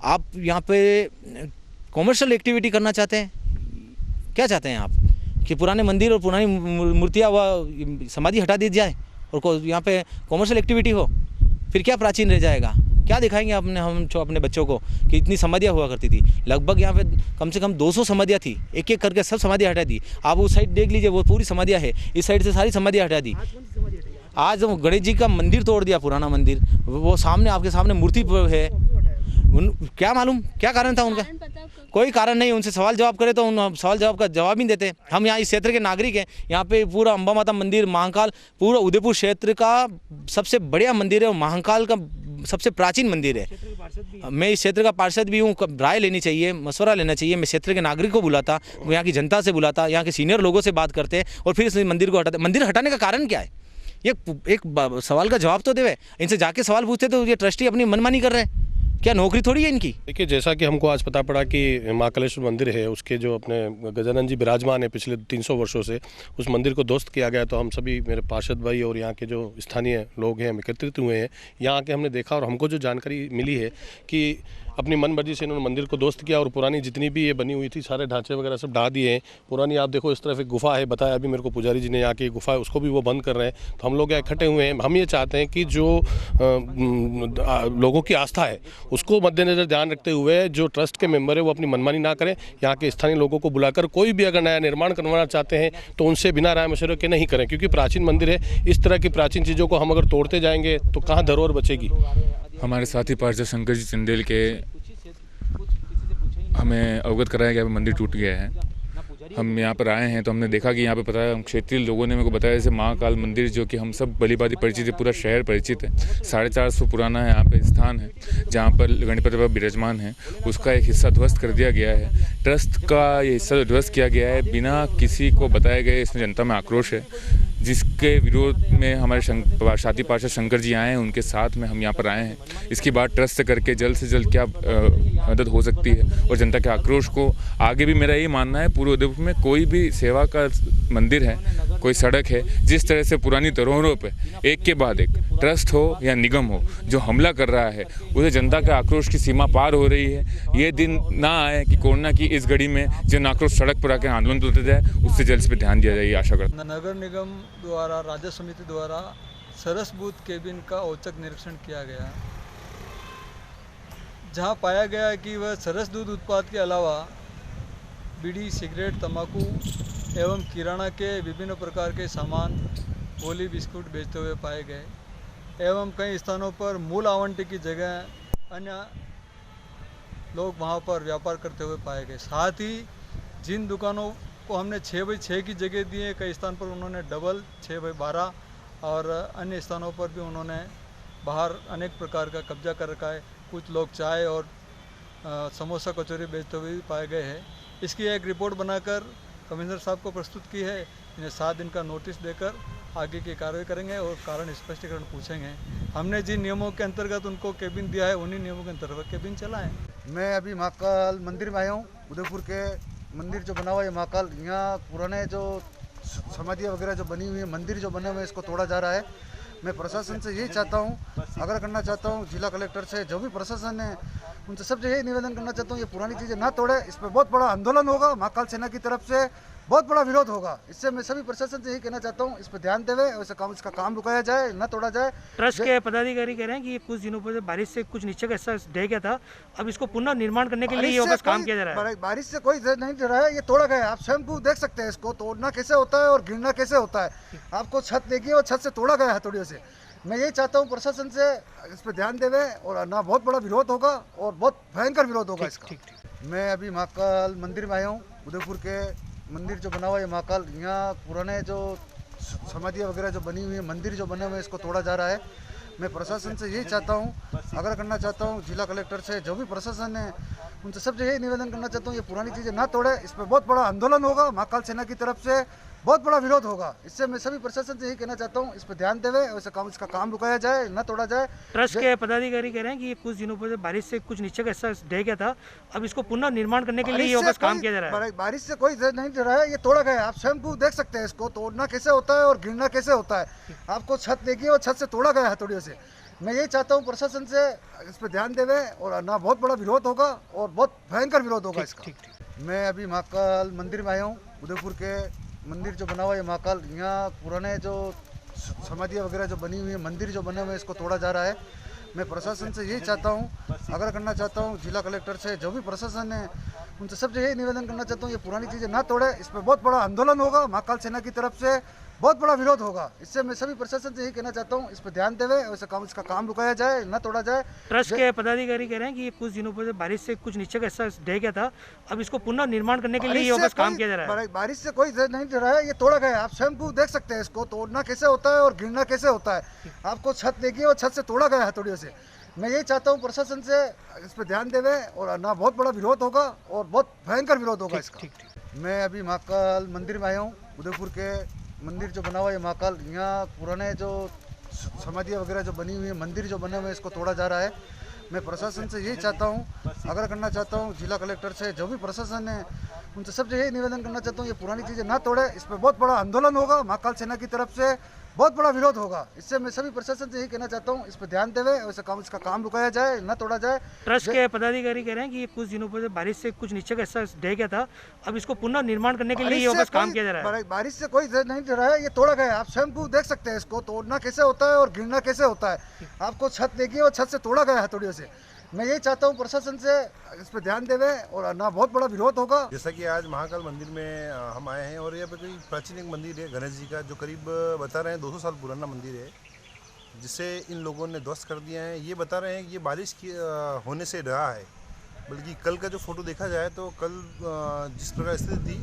आप यहाँ पे कॉमर्शियल एक्टिविटी करना चाहते हैं? क्या चाहते हैं आप कि पुराने मंदिर और पुरानी मूर्तियाँ व समाधि हटा दी जाए और यहाँ पे कॉमर्शियल एक्टिविटी हो? फिर क्या प्राचीन रह जाएगा? क्या दिखाएंगे हम अपने बच्चों को कि इतनी समाधियाँ हुआ करती थी? लगभग यहाँ पे कम से कम 200 समाधियाँ थी, एक एक करके सब समाधियाँ हटा दी। आप उस साइड देख लीजिए, वो पूरी समाधियाँ है, इस साइड से सारी समाधियाँ हटा दी। आज गणेश जी का मंदिर तोड़ दिया, पुराना मंदिर, वो सामने आपके सामने मूर्ति है। क्या मालूम क्या कारण था उनका? कोई कारण नहीं। उनसे सवाल जवाब करे तो उन सवाल जवाब का जवाब नहीं देते। हम यहाँ इस क्षेत्र के नागरिक हैं। यहाँ पे पूरा अंबामाता मंदिर, महाकाल, पूरा उदयपुर क्षेत्र का सबसे बढ़िया मंदिर है। महाकाल का सबसे प्राचीन मंदिर है। मैं इस क्षेत्र का पार्षद भी हूँ, राय लेनी चाहिए, मशवरा लेना चाहिए। मैं क्षेत्र के नागरिक को बुलाता, यहाँ की जनता से बुलाता, यहाँ के सीनियर लोगों से बात करते और फिर इस मंदिर को हटाते। मंदिर हटाने का कारण क्या है? ये एक सवाल का जवाब तो देवे। इनसे जाके सवाल पूछते तो ये ट्रस्टी अपनी मनमानी कर रहे हैं। क्या नौकरी थोड़ी है इनकी? देखिए, जैसा कि हमको आज पता पड़ा कि महाकालेश्वर मंदिर है, उसके जो अपने गजानन जी विराजमान है पिछले 300 वर्षों से, उस मंदिर को ध्वस्त किया गया। तो हम सभी, मेरे पार्षद भाई और यहाँ के जो स्थानीय लोग हैं, हम एकत्रित हुए हैं। यहाँ के हमने देखा और हमको जो जानकारी मिली है कि अपनी मन मर्जी से इन्होंने मंदिर को ध्वस्त किया और पुरानी जितनी भी ये बनी हुई थी सारे ढांचे वगैरह सब ढा दिए हैं। पुरानी आप देखो, इस तरफ एक गुफा है, बताया अभी मेरे को पुजारी जी ने, यहाँ की गुफा है, उसको भी वो बंद कर रहे हैं। तो हम लोग यहाँ इकट्ठे हुए हैं। हम ये चाहते हैं कि जो लोगों की आस्था है उसको मद्देनजर ध्यान रखते हुए जो ट्रस्ट के मेंबर है वो अपनी मनमानी ना करें। यहाँ के स्थानीय लोगों को बुलाकर कोई भी अगर नया निर्माण करवाना चाहते हैं तो उनसे बिना राय मशवरे के नहीं करें, क्योंकि प्राचीन मंदिर है। इस तरह की प्राचीन चीज़ों को हम अगर तोड़ते जाएंगे तो कहाँ धरोहर बचेगी। हमारे साथी पार्षद शंकर जी चंदेल के हमें अवगत कराया गया मंदिर टूट गया है। हम यहाँ पर आए हैं तो हमने देखा कि यहाँ पे पता है, हम क्षेत्रीय लोगों ने मेरे को बताया जैसे महाकाल मंदिर जो कि हम सब भलीभांति परिचित है, पूरा शहर परिचित है, 450 पुराना है यहाँ पे स्थान है जहाँ पर गणपति बाबा विराजमान है। उसका एक हिस्सा ध्वस्त कर दिया गया है। ट्रस्ट का ये हिस्सा ध्वस्त किया गया है बिना किसी को बताए गए। इसमें जनता में आक्रोश है, जिसके विरोध में हमारे साथी पार्षद शंकर जी आए हैं, उनके साथ में हम यहाँ पर आए हैं। इसकी बात ट्रस्ट से करके जल्द से जल्द क्या मदद हो सकती है और जनता के आक्रोश को आगे भी मेरा यही मानना है, पूरे उदयपुर में कोई भी सेवा का मंदिर है, कोई सड़क है, जिस तरह से पुरानी धरोहरों पे एक के बाद एक ट्रस्ट हो या निगम हो जो हमला कर रहा है, उसे जनता के आक्रोश की सीमा पार हो रही है। ये दिन ना आए कि कोरोना की इस घड़ी में जन आक्रोश सड़क पर आकर आंदोलन होते जाए, उससे जल्द से ध्यान दिया जाए, ये आशा करता हूं। नगर निगम द्वारा, राज्य समिति द्वारा सरस बूथ केबिन का औचक निरीक्षण किया गया, जहां पाया गया कि वह सरस दूध उत्पाद के अलावा बीड़ी, सिगरेट, तंबाकू एवं किराना के विभिन्न प्रकार के सामान, गोली, बिस्कुट बेचते हुए पाए गए एवं कई स्थानों पर मूल आवंटी की जगह अन्य लोग वहां पर व्यापार करते हुए पाए गए। साथ ही जिन दुकानों को हमने 6x6 की जगह दी है, कई स्थान पर उन्होंने डबल 6x12 और अन्य स्थानों पर भी उन्होंने बाहर अनेक प्रकार का कब्जा कर रखा है। कुछ लोग चाय और समोसा कचौरी बेचते हुए भी पाए गए हैं। इसकी एक रिपोर्ट बनाकर कमिश्नर साहब को प्रस्तुत की है। इन्हें 7 दिन का नोटिस देकर आगे की कार्रवाई करेंगे और कारण स्पष्टीकरण पूछेंगे। हमने जिन नियमों के अंतर्गत उनको केबिन दिया है, उन्हीं नियमों के अंतर्गत केबिन चलाएं। मैं अभी महाकाल मंदिर में आया हूँ। उदयपुर के मंदिर जो बना हुआ है महाकाल, यहाँ पुराने जो समाधियाँ वगैरह जो बनी हुई है, मंदिर जो बने हुए हैं, इसको तोड़ा जा रहा है। मैं प्रशासन से यही चाहता हूँ, आग्रह करना चाहता हूँ, जिला कलेक्टर से, जो भी प्रशासन है उनसे सबसे यही निवेदन करना चाहता हूँ, ये पुरानी चीज़ें ना तोड़े। इस पर बहुत बड़ा आंदोलन होगा, महाकाल सेना की तरफ से बहुत बड़ा विरोध होगा। इससे मैं सभी प्रशासन से यही कहना चाहता हूँ, इस पर ध्यान देवे और इसका काम रुकाया जाए, न तोड़ा जाए। ट्रस्ट के पदाधिकारी कह रहे हैं कि कुछ दिनों पर बारिश से कुछ नीचे का हिस्सा ढह गया था, अब इसको पुनः निर्माण करने के लिए ये बस काम किया जा रहा है। बारिश से कोई नहीं ढह रहा है, ये तोड़ा गया है। आप स्वयं को देख सकते हैं, इसको तोड़ना कैसे होता है और गिरना कैसे होता है। आपको छत देखिए और छत से तोड़ा गया है हथौड़ियों से। मैं यही चाहता हूँ प्रशासन से इस पर ध्यान देवे और ना बहुत बड़ा विरोध होगा और बहुत भयंकर विरोध होगा इसका। मैं अभी महाकाल मंदिर में आया हूँ। उदयपुर के मंदिर जो बना हुआ है महाकाल, यहाँ पुराने जो समाधियाँ वगैरह जो बनी हुई है, मंदिर जो बने हुए हैं, इसको तोड़ा जा रहा है। मैं प्रशासन से यही चाहता हूँ, आग्रह करना चाहता हूँ, जिला कलेक्टर से, जो भी प्रशासन है उनसे सबसे यही निवेदन करना चाहता हूँ, ये पुरानी चीज़ें ना तोड़े। इस पर बहुत बड़ा आंदोलन होगा, महाकाल सेना की तरफ से बहुत बड़ा विरोध होगा। इससे मैं सभी प्रशासन से यही कहना चाहता हूँ, इस पर ध्यान देवे और इसका काम रुकाया जाए, न तोड़ा जाए। ट्रस्ट के पदाधिकारी कह रहे हैं कि कुछ दिनों पर बारिश से कुछ नीचे का हिस्सा ढह गया था, अब इसको पुनः निर्माण करने के लिए ये बस काम किया जा रहा है। बारिश से कोई नहीं ढह रहा है, ये तोड़ा गया है। आप स्वयं को देख सकते हैं, इसको तोड़ना कैसे होता है और गिरना कैसे होता है। आपको छत देखिए और छत से तोड़ा गया है हथौड़ियों से। मैं यही चाहता हूँ प्रशासन से इस पर ध्यान देवे और ना बहुत बड़ा विरोध होगा और बहुत भयंकर विरोध होगा इसका। मैं अभी महाकाल मंदिर में आया हूँ। उदयपुर के मंदिर जो बना हुआ है महाकाल, यहाँ पुराने जो समाधियाँ वगैरह जो बनी हुई है, मंदिर जो बने हुए हैं, इसको तोड़ा जा रहा है। मैं प्रशासन से यही चाहता हूँ, आग्रह करना चाहता हूँ, जिला कलेक्टर से, जो भी प्रशासन है उनसे सबसे यही निवेदन करना चाहता हूँ, ये पुरानी चीज़ें ना तोड़े। इस पर बहुत बड़ा आंदोलन होगा, महाकाल सेना की तरफ से बहुत बड़ा विरोध होगा। इससे मैं सभी प्रशासन से यही कहना चाहता हूँ, इस पर ध्यान देवे और इसका काम रुकाया जाए, न तोड़ा जाए। ट्रस्ट के पदाधिकारी कह रहे हैं कि कुछ दिनों पर बारिश से कुछ नीचे का हिस्सा ढह गया था, अब इसको पुनः निर्माण करने के लिए ये बस काम किया जा रहा है। बारिश से कोई नहीं ढह रहा है, ये तोड़ा गया है। आप स्वयं को देख सकते हैं, इसको तोड़ना कैसे होता है और गिरना कैसे होता है। आपको छत देखिए और छत से तोड़ा गया है हथौड़ियों से। मैं यही चाहता हूँ प्रशासन से इस पर ध्यान देवे और ना बहुत बड़ा विरोध होगा और बहुत भयंकर विरोध होगा इसका। मैं अभी महाकाल मंदिर में आया हूँ। उदयपुर के मंदिर जो बना हुआ है महाकाल, यहाँ पुराने जो समाधियाँ वगैरह जो बनी हुई है, मंदिर जो बने हुए हैं, इसको तोड़ा जा रहा है। मैं प्रशासन से यही चाहता हूँ, आग्रह करना चाहता हूँ, जिला कलेक्टर से, जो भी प्रशासन है उनसे सबसे यही निवेदन करना चाहता हूँ, ये पुरानी चीज़ें ना तोड़े। इस पर बहुत बड़ा आंदोलन होगा, महाकाल सेना की तरफ से बहुत बड़ा विरोध होगा। इससे मैं सभी प्रशासन से यही कहना चाहता हूँ, इस पर ध्यान देवे और इसका काम रुकाया जाए, ना तोड़ा जाए। ट्रस्ट के पदाधिकारी कह रहे हैं कि कुछ दिनों पहले बारिश से कुछ नीचे का हिस्सा ढह गया था, अब इसको पुनः निर्माण करने के लिए बस काम किया जा रहा है। बारिश से कोई नहीं ढह रहा है, ये तोड़ा गया है। आप स्वयं को देख सकते हैं, इसको तोड़ना कैसे होता है और गिरना कैसे होता है। आपको छत देखिए और छत से तोड़ा गया है हथौड़ियों से। मैं यही चाहता हूँ प्रशासन से इस पर ध्यान देवे और ना बहुत बड़ा विरोध होगा। जैसा कि आज महाकाल मंदिर में हम आए हैं और यहाँ पे कोई प्राचीन एक मंदिर है गणेश जी का, जो करीब बता रहे हैं 200 साल पुराना मंदिर है, जिसे इन लोगों ने ध्वस्त कर दिया है। ये बता रहे हैं कि ये बारिश की होने से रहा है, बल्कि कल का जो फोटो देखा जाए तो कल जिस प्रकार स्थिति थी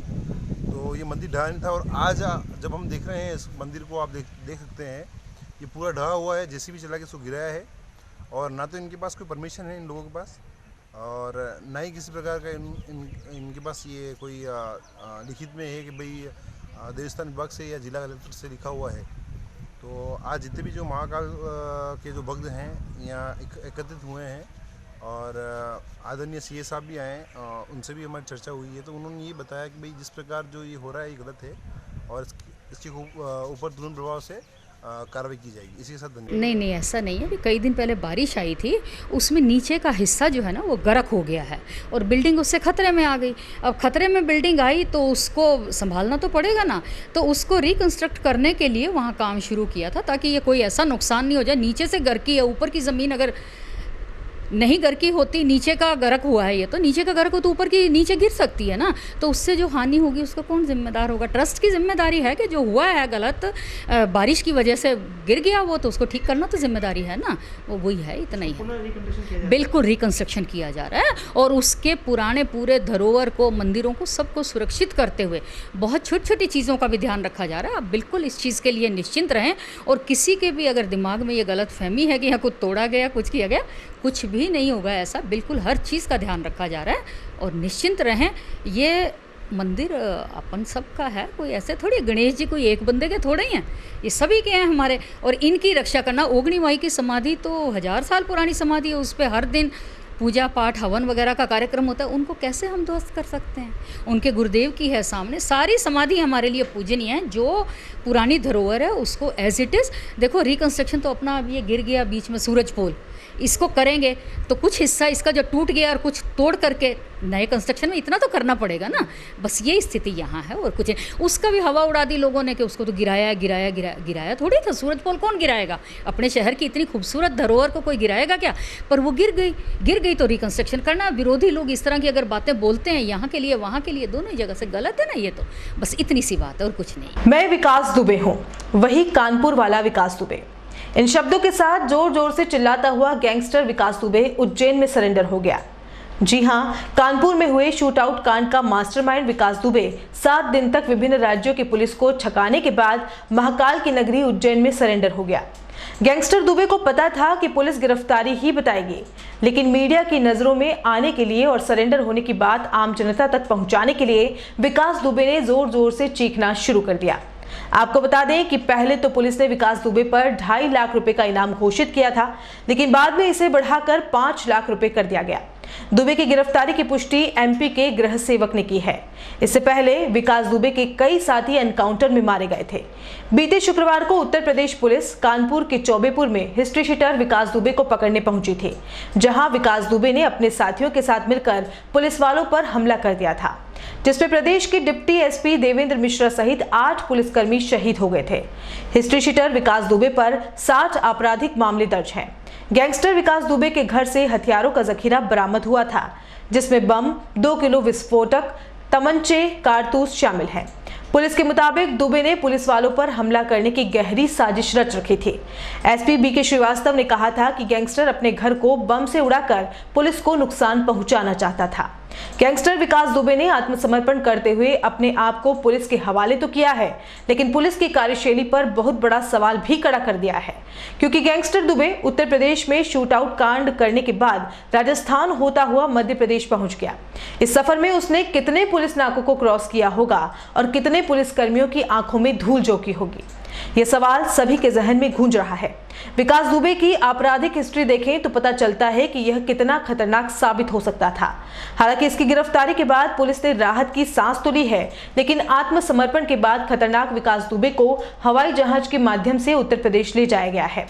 तो ये मंदिर ढहा नहीं था। और आज जब हम देख रहे हैं इस मंदिर को, आप देख सकते हैं ये पूरा ढहा हुआ है, जेसीबी चला के इसको गिराया है। और ना तो इनके पास कोई परमिशन है इन लोगों के पास, और ना ही किसी प्रकार का इनके पास ये कोई लिखित में है कि भाई देवस्थान विभाग से या जिला कलेक्टर से लिखा हुआ है। तो आज जितने भी जो महाकाल के जो भक्त हैं यहाँ एकत्रित हुए हैं और आदरणीय सीए साहब भी आए, उनसे भी हमारी चर्चा हुई है। तो उन्होंने ये बताया कि भाई जिस प्रकार जो ये हो रहा है ये गलत है और इसके ऊपर तुरंत प्रभाव से कार्रवाई की जाएगी। इसी के साथ धन्यवाद। नहीं, ऐसा नहीं है। अभी कई दिन पहले बारिश आई थी, उसमें नीचे का हिस्सा जो है ना वो गर्क हो गया है और बिल्डिंग उससे खतरे में आ गई। अब खतरे में बिल्डिंग आई तो उसको संभालना तो पड़ेगा ना, तो उसको रिकंस्ट्रक्ट करने के लिए वहाँ काम शुरू किया था, ताकि ये कोई ऐसा नुकसान नहीं हो जाए। नीचे से गर्की है, ऊपर की ज़मीन अगर नहीं गर्की होती, नीचे का गर्क हुआ है, ये तो नीचे का गर्क हो तो ऊपर की नीचे गिर सकती है ना, तो उससे जो हानि होगी उसका कौन जिम्मेदार होगा? ट्रस्ट की जिम्मेदारी है कि जो हुआ है गलत, बारिश की वजह से गिर गया वो, तो उसको ठीक करना तो जिम्मेदारी है ना, वो वही है, इतना ही है। बिल्कुल रिकंस्ट्रक्शन किया जा रहा है और उसके पुराने पूरे धरोहर को, मंदिरों को, सबको सुरक्षित करते हुए बहुत छोटी छोटी चीज़ों का भी ध्यान रखा जा रहा है। आप बिल्कुल इस चीज़ के लिए निश्चिंत रहें और किसी के भी अगर दिमाग में ये गलत फहमी है कि यहाँ कुछ तोड़ा गया, कुछ किया गया, कुछ भी नहीं होगा ऐसा। बिल्कुल हर चीज़ का ध्यान रखा जा रहा है और निश्चिंत रहें। ये मंदिर अपन सबका है, कोई ऐसे थोड़ी, गणेश जी कोई एक बंदे के थोड़े ही हैं, ये सभी के हैं हमारे, और इनकी रक्षा करना। ओगनी माई की समाधि तो 1000 साल पुरानी समाधि है, उस पर हर दिन पूजा पाठ हवन वगैरह का कार्यक्रम होता है, उनको कैसे हम ध्वस्त कर सकते हैं? उनके गुरुदेव की है सामने, सारी समाधि हमारे लिए पूजनीय है। जो पुरानी धरोहर है उसको एज इट इज़ देखो। रिकंस्ट्रक्शन तो अपना, अब ये गिर गया बीच में सूरज पोल, इसको करेंगे तो कुछ हिस्सा इसका जो टूट गया और कुछ तोड़ करके नए कंस्ट्रक्शन में इतना तो करना पड़ेगा ना। बस ये स्थिति यहाँ है और कुछ है। उसका भी हवा उड़ा दी लोगों ने कि उसको तो गिराया थोड़ी था। सूरज पोल कौन गिराएगा? अपने शहर की इतनी खूबसूरत धरोहर को कोई गिराएगा क्या? पर वो गिर गई तो रिकंस्ट्रक्शन करना। विरोधी लोग इस तरह की अगर बातें बोलते हैं यहाँ के लिए वहाँ के लिए, दोनों ही जगह से गलत है ना। ये तो बस इतनी सी बात है और कुछ नहीं। मैं विकास दुबे हूँ, वही कानपुर वाला विकास दुबे। इन शब्दों के साथ जोर जोर से चिल्लाता हुआ गैंगस्टर विकास दुबे उज्जैन में सरेंडर हो गया। जी हां, कानपुर में हुए शूटआउट कांड का मास्टरमाइंड विकास दुबे 7 दिन तक विभिन्न राज्यों की पुलिस को छकाने के बाद महाकाल की नगरी उज्जैन में सरेंडर हो गया। गैंगस्टर दुबे को पता था कि पुलिस गिरफ्तारी ही बताएगी, लेकिन मीडिया की नजरों में आने के लिए और सरेंडर होने की बात आम जनता तक पहुंचाने के लिए विकास दुबे ने जोर जोर से चीखना शुरू कर दिया। आपको बता दें कि पहले तो पुलिस ने विकास दुबे पर 2.5 लाख रुपए का इनाम घोषित किया था, लेकिन बाद में इसे बढ़ाकर 5 लाख रुपए कर दिया गया। दुबे की गिरफ्तारी की पुष्टि एमपी के गृह सेवक ने की है। इससे पहले विकास दुबे के कई साथी एनकाउंटर में मारे गए थे। बीते शुक्रवार को उत्तर प्रदेश पुलिस कानपुर के चौबेपुर में हिस्ट्री शीटर विकास दुबे को पकड़ने पहुंची थी, जहां विकास दुबे ने अपने साथियों के साथ मिलकर पुलिस वालों पर हमला कर दिया था, जिसमें प्रदेश के डिप्टी एसपी देवेंद्र मिश्रा सहित 8 पुलिसकर्मी शहीद हो गए थे। हिस्ट्री शीटर विकास दुबे पर 60 आपराधिक मामले दर्ज हैं। गैंगस्टर विकास दुबे के घर से हथियारों का जखीरा बरामद हुआ था, जिसमें बम, 2 किलो विस्फोटक, तमंचे, कारतूस शामिल हैं। पुलिस के मुताबिक दुबे ने पुलिस वालों पर हमला करने की गहरी साजिश रच रखी थी। एसपी बीके श्रीवास्तव ने कहा था कि गैंगस्टर अपने घर को बम से उड़ाकर पुलिस को नुकसान पहुंचाना चाहता था। गैंगस्टर विकास दुबे ने आत्मसमर्पण करते हुए अपने आप को पुलिस के हवाले तो किया है, लेकिन पुलिस की कार्यशैली पर बहुत बड़ा सवाल भी खड़ा कर दिया है, क्योंकि गैंगस्टर दुबे उत्तर प्रदेश में शूट आउट कांड करने के बाद राजस्थान होता हुआ मध्य प्रदेश पहुंच गया। इस सफर में उसने कितने पुलिस नाकों को क्रॉस किया होगा और कितने पुलिस कर्मियों की आंखों में धूल झोंकी होगी, ये सवाल सभी के जहन में गूंज रहा है। विकास दुबे की आपराधिक हिस्ट्री देखें तो पता चलता है कि यह कितना खतरनाक साबित हो सकता था। हालांकि इसकी गिरफ्तारी के बाद पुलिस ने राहत की सांस तो ली है, लेकिन आत्मसमर्पण के बाद खतरनाक विकास दुबे को हवाई जहाज के माध्यम से उत्तर प्रदेश ले जाया गया है।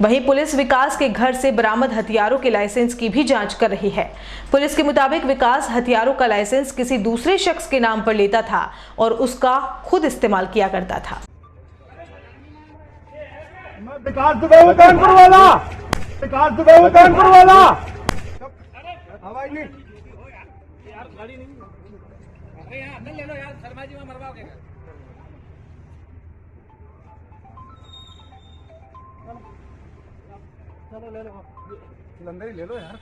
वहीं पुलिस विकास के घर से बरामद हथियारों के लाइसेंस की भी जांच कर रही है। पुलिस के मुताबिक विकास हथियारों का लाइसेंस किसी दूसरे शख्स के नाम पर लेता था और उसका खुद इस्तेमाल किया करता था। विकास दुबे कानपुर वाला, विकास दुबे कानपुर वाला। हवाई नहीं यार, गाड़ी नहीं। अरे यहाँ अंदर ले लो यार, शर्मा जी वहाँ मरवाओगे। चलो ले लो, अंदर ही ले लो यार।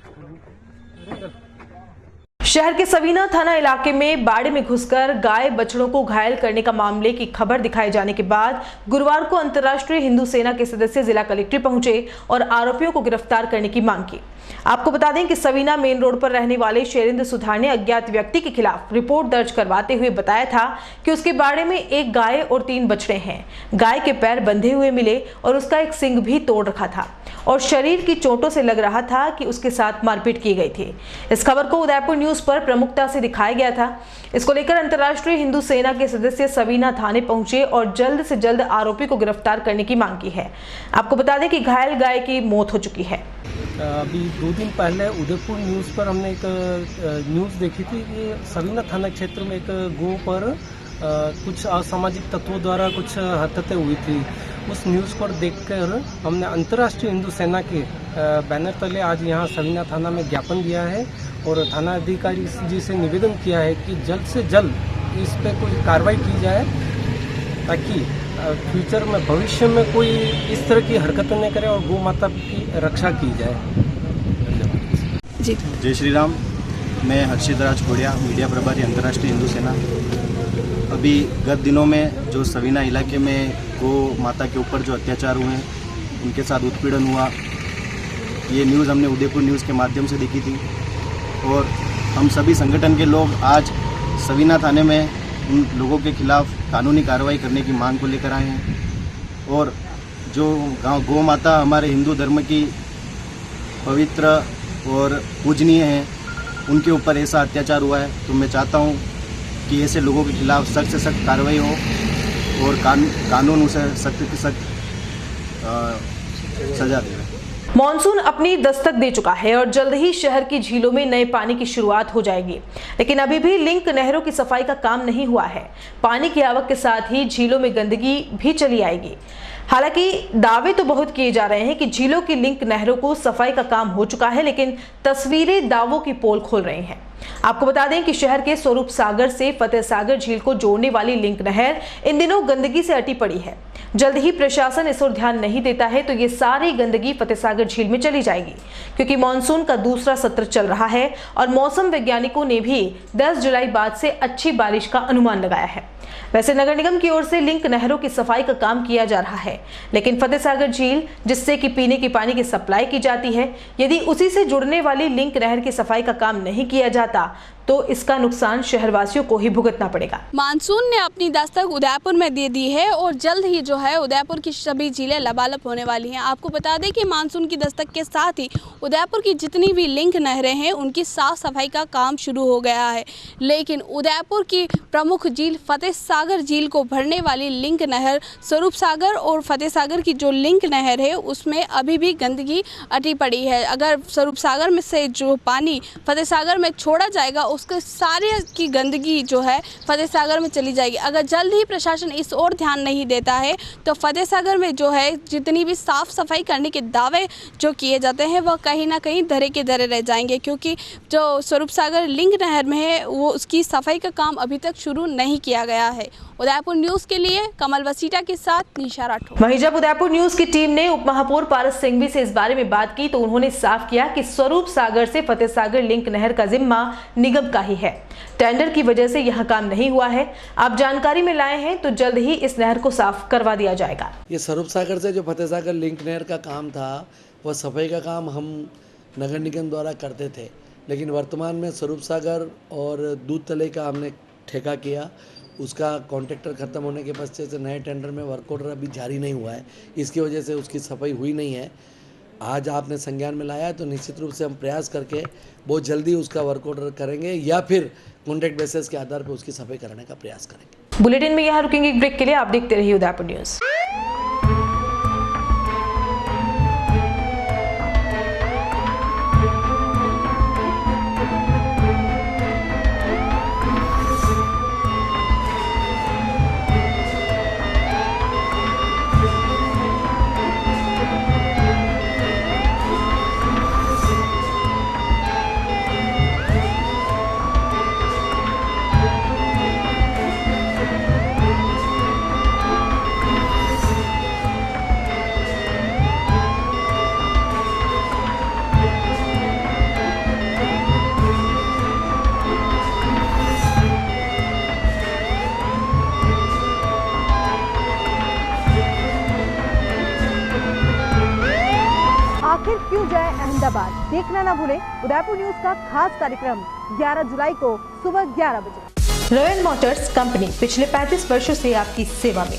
शहर के सवीना थाना इलाके में बाड़े में घुसकर गाय बछड़ों को घायल करने का मामले की खबर दिखाए जाने के बाद गुरुवार को अंतर्राष्ट्रीय हिंदू सेना के सदस्य जिला कलेक्ट्रेट पहुंचे और आरोपियों को गिरफ्तार करने की मांग की। आपको बता दें कि सवीना मेन रोड पर रहने वाले शेरेंद्र सुधार ने अज्ञात व्यक्ति के खिलाफ रिपोर्ट दर्ज करवाते हुए बताया था कि उसके बाड़े में एक गाय और 3 बछड़े हैं। गाय के पैर बंधे हुए मिले और उसका एक सींग भी तोड़ रखा था और शरीर की चोटों से लग रहा था कि उसके साथ मारपीट की गई थी। इस खबर को उदयपुर न्यूज पर प्रमुखता से दिखाया गया था। इसको लेकर अंतर्राष्ट्रीय हिंदू सेना के सदस्य सवीना थाने पहुंचे और जल्द से जल्द आरोपी को गिरफ्तार करने की मांग की है। आपको बता दें कि घायल गाय की मौत हो चुकी है। अभी 2 दिन पहले उदयपुर न्यूज़ पर हमने एक न्यूज़ देखी थी कि सवीना थाना क्षेत्र में एक गौ पर कुछ असामाजिक तत्वों द्वारा कुछ हरकतें हुई थी। उस न्यूज़ पर देखकर हमने अंतर्राष्ट्रीय हिंदू सेना के बैनर तले आज यहाँ सवीना थाना में ज्ञापन दिया है और थाना अधिकारी जी से निवेदन किया है कि जल्द से जल्द इस पर कोई कार्रवाई की जाए ताकि फ्यूचर में भविष्य में कोई इस तरह की हरकतें न करे और गौ माता की रक्षा की जाए। जी जय श्री राम। मैं हर्षित राज कोड़िया, मीडिया प्रभारी अंतर्राष्ट्रीय हिंदू सेना। अभी गत दिनों में जो सवीना इलाके में गौ माता के ऊपर जो अत्याचार हुए उनके साथ उत्पीड़न हुआ, ये न्यूज़ हमने उदयपुर न्यूज़ के माध्यम से देखी थी और हम सभी संगठन के लोग आज सवीना थाने में उन लोगों के खिलाफ कानूनी कार्रवाई करने की मांग को लेकर आए हैं। और जो गौ माता हमारे हिंदू धर्म की पवित्र और पूजनीय है, उनके ऊपर ऐसा अत्याचार हुआ है तो मैं चाहता हूं कि ऐसे लोगों के खिलाफ सख्त से सख्त कार्रवाई हो और कानून उसे सख्त से सख्त सजा दे। मॉनसून अपनी दस्तक दे चुका है और जल्द ही शहर की झीलों में नए पानी की शुरुआत हो जाएगी, लेकिन अभी भी लिंक नहरों की सफाई का काम नहीं हुआ है। पानी की आवक के साथ ही झीलों में गंदगी भी चली आएगी। हालांकि दावे तो बहुत किए जा रहे हैं कि झीलों की लिंक नहरों को सफाई का काम हो चुका है, लेकिन तस्वीरें दावों की पोल खोल रही हैं। आपको बता दें कि शहर के स्वरूप सागर से फतेह सागर झील को जोड़ने वाली लिंक नहर इन दिनों गंदगी से अटी पड़ी है। जल्द ही प्रशासन इस ओर ध्यान नहीं देता है तो ये सारी गंदगी फतेह सागर झील में चली जाएगी, क्योंकि मॉनसून का दूसरा सत्र चल रहा है और मौसम वैज्ञानिकों ने भी 10 जुलाई बाद से अच्छी बारिश का अनुमान लगाया है। वैसे नगर निगम की ओर से लिंक नहरों की सफाई का काम किया जा रहा है, लेकिन फतेह सागर झील जिससे कि पीने के पानी की सप्लाई की जाती है, यदि उसी से जुड़ने वाली लिंक नहर की सफाई का काम नहीं किया जाता तो इसका नुकसान शहरवासियों को ही भुगतना पड़ेगा। मानसून ने अपनी दस्तक उदयपुर में दे दी है और जल्द ही जो है उदयपुर की सभी झीलें लबालब होने वाली हैं। आपको बता दें कि मानसून की दस्तक के साथ ही उदयपुर की जितनी भी लिंक नहरें हैं उनकी साफ सफाई का काम शुरू हो गया है, लेकिन उदयपुर की प्रमुख झील फतेह सागर झील को भरने वाली लिंक नहर स्वरूप सागर और फतेह सागर की जो लिंक नहर है उसमें अभी भी गंदगी अटी पड़ी है। अगर स्वरूप सागर में से जो पानी फतेह सागर में छोड़ा जाएगा उसके सारे की गंदगी जो है फतेह सागर में चली जाएगी। अगर जल्द ही प्रशासन इस ओर ध्यान नहीं देता है तो फतेह सागर में जो है जितनी भी साफ़ सफाई करने के दावे जो किए जाते हैं वह कहीं ना कहीं धरे के धरे रह जाएंगे, क्योंकि जो स्वरूप सागर लिंक नहर में है वो उसकी सफाई का काम अभी तक शुरू नहीं किया गया है। उदयपुर न्यूज़ के लिए कमल वसीटा के साथ निशा राठौर। वहीं जब उदयपुर न्यूज़ की टीम ने उप महापौर पारस सिंघवी से इस बारे में बात की तो उन्होंने साफ किया कि स्वरूप सागर से फतेह सागर लिंक नहर का जिम्मा निगम का ही है। टेंडर की वजह से यह काम नहीं हुआ है। आप जानकारी में लाए हैं तो जल्द ही इस नहर को साफ करवा दिया जाएगा। ये स्वरूप सागर से जो फतेह सागर लिंक नहर का काम था वह सफाई का काम हम नगर निगम द्वारा करते थे, लेकिन वर्तमान में स्वरूप सागर और दूध तले का हमने ठेका किया। उसका कॉन्ट्रैक्टर ख़त्म होने के पश्चात से नए टेंडर में वर्क ऑर्डर अभी जारी नहीं हुआ है, इसकी वजह से उसकी सफाई हुई नहीं है। आज आपने संज्ञान में लाया है तो निश्चित रूप से हम प्रयास करके बहुत जल्दी उसका वर्क ऑर्डर करेंगे या फिर कॉन्ट्रैक्ट बेसिस के आधार पर उसकी सफाई कराने का प्रयास करेंगे। बुलेटिन में यहाँ रुकेंगे एक ब्रेक के लिए। आप देखते रहिए उदयपुर न्यूज़। आखिर क्यों जाए अहमदाबाद, देखना ना भूलें उदयपुर न्यूज़ का खास कार्यक्रम 11 जुलाई को सुबह 11 बजे। रॉयल मोटर्स कंपनी पिछले 35 वर्षों से आपकी सेवा में।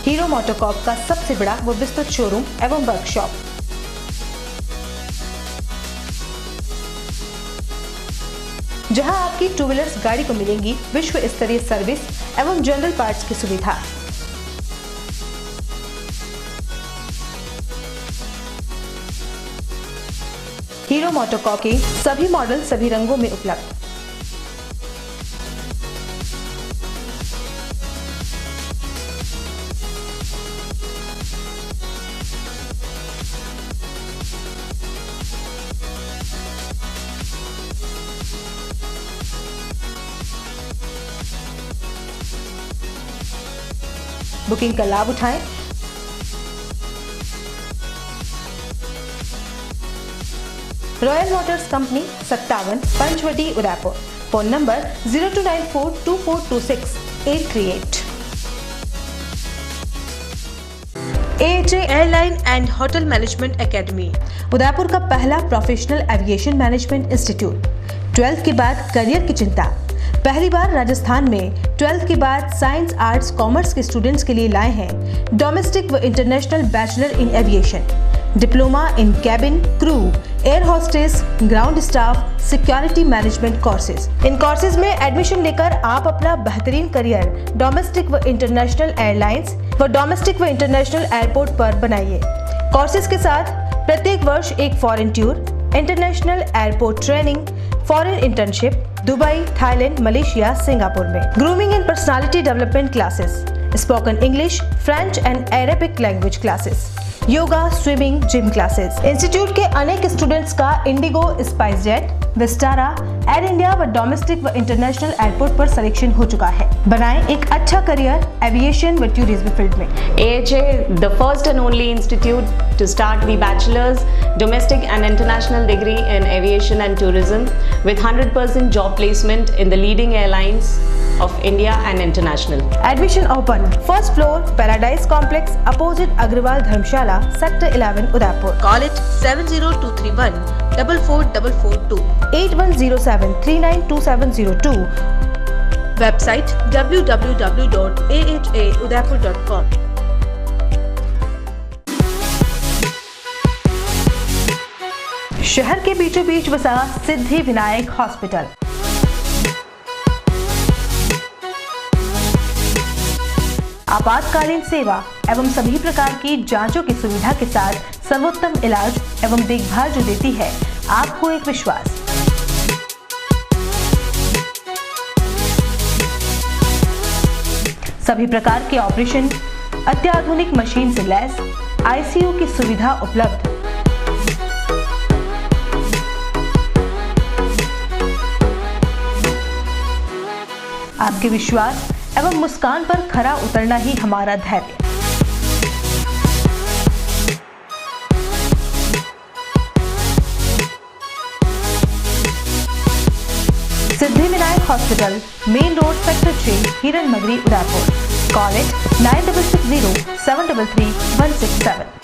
हीरो मोटोकॉर्प का सबसे बड़ा व विस्तृत शोरूम एवं वर्कशॉप। जहां आपकी टू व्हीलर्स गाड़ी को मिलेंगी विश्व स्तरीय सर्विस एवं जनरल पार्ट्स की सुविधा। हीरो मोटोकॉर्प के सभी मॉडल सभी रंगों में उपलब्ध। बुकिंग का लाभ उठाएं। Royal Motors company 57 Panchavati Udaipur. Phone number 02942426 AHA Airline and Hotel Management Academy Udaipur का पहला professional aviation management institute. 12th के बाद करियर की चिंता, पहली बार राजस्थान में 12th के बाद साइंस आर्ट्स कॉमर्स के स्टूडेंट्स के लिए लाए हैं डोमेस्टिक व international bachelor in aviation, diploma in cabin crew, air hostess, ground staff, security management courses. इन कोर्सेज में एडमिशन लेकर आप अपना बेहतरीन करियर डोमेस्टिक व इंटरनेशनल एयरलाइंस व डोमेस्टिक व इंटरनेशनल एयरपोर्ट पर बनाइए। कोर्सेज के साथ प्रत्येक वर्ष एक foreign tour, international airport training, foreign internship Dubai, Thailand, Malaysia, Singapore में। Grooming and personality development classes, spoken English, French and Arabic language classes, yoga, swimming, gym classes. Institute के अनेक स्टूडेंट्स का इंडिगो, स्पाइस जेट, विस्टारा, एयर इंडिया व डोमेस्टिक व इंटरनेशनल एयरपोर्ट पर सिलेक्शन हो चुका है। बनाएं एक अच्छा करियर एविएशन व टूरिज्म फील्ड में। AHA, the first and only institute to start the bachelor's, domestic and international degree in aviation and tourism with 100% job placement in the leading airlines of India and international. Admission open. First floor, Paradise Complex, opposite Agrawal Dharmshala, Sector 11, Udaipur. Call it 70231 44442 8107 392702. Website www.ahaudaipur.com. शहर के बीचों बीच बसा सिद्धि विनायक हॉस्पिटल। आपातकालीन सेवा एवं सभी प्रकार की जांचों की सुविधा के साथ सर्वोत्तम इलाज एवं देखभाल जो देती है आपको एक विश्वास। सभी प्रकार के ऑपरेशन, अत्याधुनिक मशीन से लैस, आईसीयू की सुविधा उपलब्ध। आपके विश्वास एवं मुस्कान पर खरा उतरना ही हमारा धैर्य। Siddhivinayak hospital, main road, sector 6, हिरन मगरी, Udaipur. Call it 9660 733 167।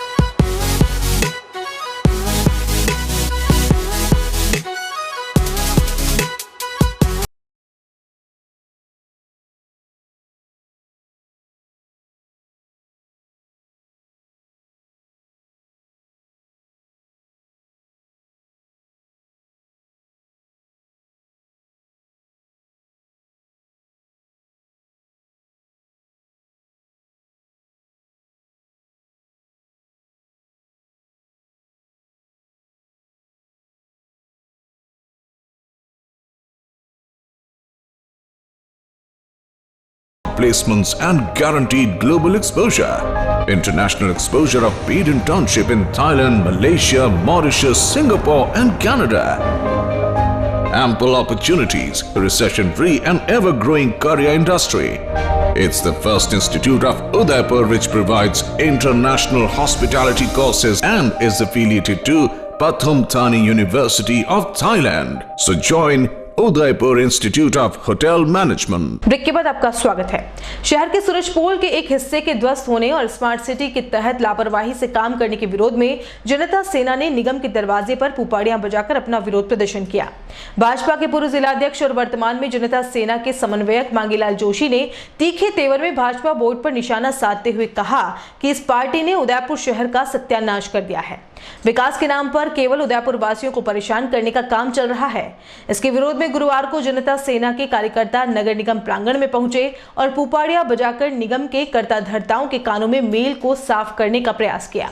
Placements and guaranteed global exposure. International exposure of paid internship in Thailand, Malaysia, Mauritius, Singapore and Canada. Ample opportunities, recession-free and ever-growing career industry. It's the first institute of Udaipur which provides international hospitality courses and is affiliated to Pathum Thani University of Thailand. So join Udaipur Institute of Hotel Management. Break के बाद आपका स्वागत है। शहर के सूरजपोल के एक हिस्से के ध्वस्त होने और स्मार्ट सिटी के तहत लापरवाही से काम करने के विरोध में जनता सेना ने निगम के दरवाजे पर पुपाड़ियां बजाकर अपना विरोध प्रदर्शन किया। भाजपा के पूर्व जिलाध्यक्ष और वर्तमान में जनता सेना के समन्वयक मांगीलाल जोशी ने तीखे तेवर में भाजपा बोर्ड पर निशाना साधते हुए कहा कि इस पार्टी ने उदयपुर शहर का सत्यानाश कर दिया है। विकास के नाम पर केवल उदयपुर वासियों को परेशान करने का काम चल रहा है। इसके विरोध में गुरुवार को जनता सेना के कार्यकर्ता नगर निगम प्रांगण में पहुंचे और पुपाड़ियां बजाकर निगम के कर्ताधर्ताओं के कानों में मेल को साफ करने का प्रयास किया।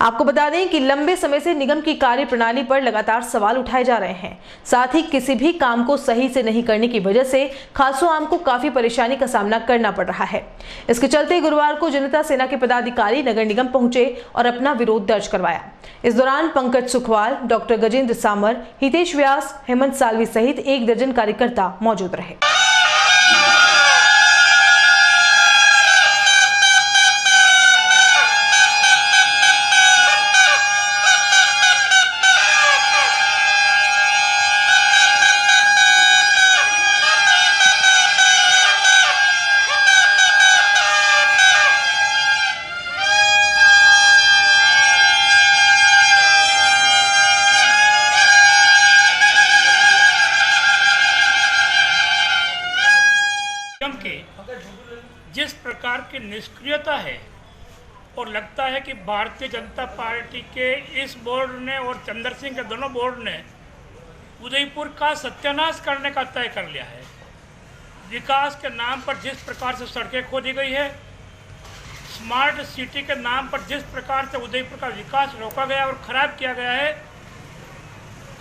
आपको बता दें कि लंबे समय से निगम की कार्य प्रणाली पर लगातार सवाल उठाए जा रहे हैं। साथ ही किसी भी काम को सही से नहीं करने की वजह से खासो आम को काफी परेशानी का सामना करना पड़ रहा है। इसके चलते गुरुवार को जनता सेना के पदाधिकारी नगर निगम पहुंचे और अपना विरोध दर्ज करवाया। इस दौरान पंकज सुखवाल, डॉक्टर गजेंद्र सामर, हितेश व्यास, हेमंत सालवी सहित 1 दर्जन कार्यकर्ता मौजूद रहे। जिस प्रकार की निष्क्रियता है और लगता है कि भारतीय जनता पार्टी के इस बोर्ड ने और चंद्र सिंह के दोनों बोर्ड ने उदयपुर का सत्यानाश करने का तय कर लिया है। विकास के नाम पर जिस प्रकार से सड़कें खोदी गई है, स्मार्ट सिटी के नाम पर जिस प्रकार से उदयपुर का विकास रोका गया और ख़राब किया गया है,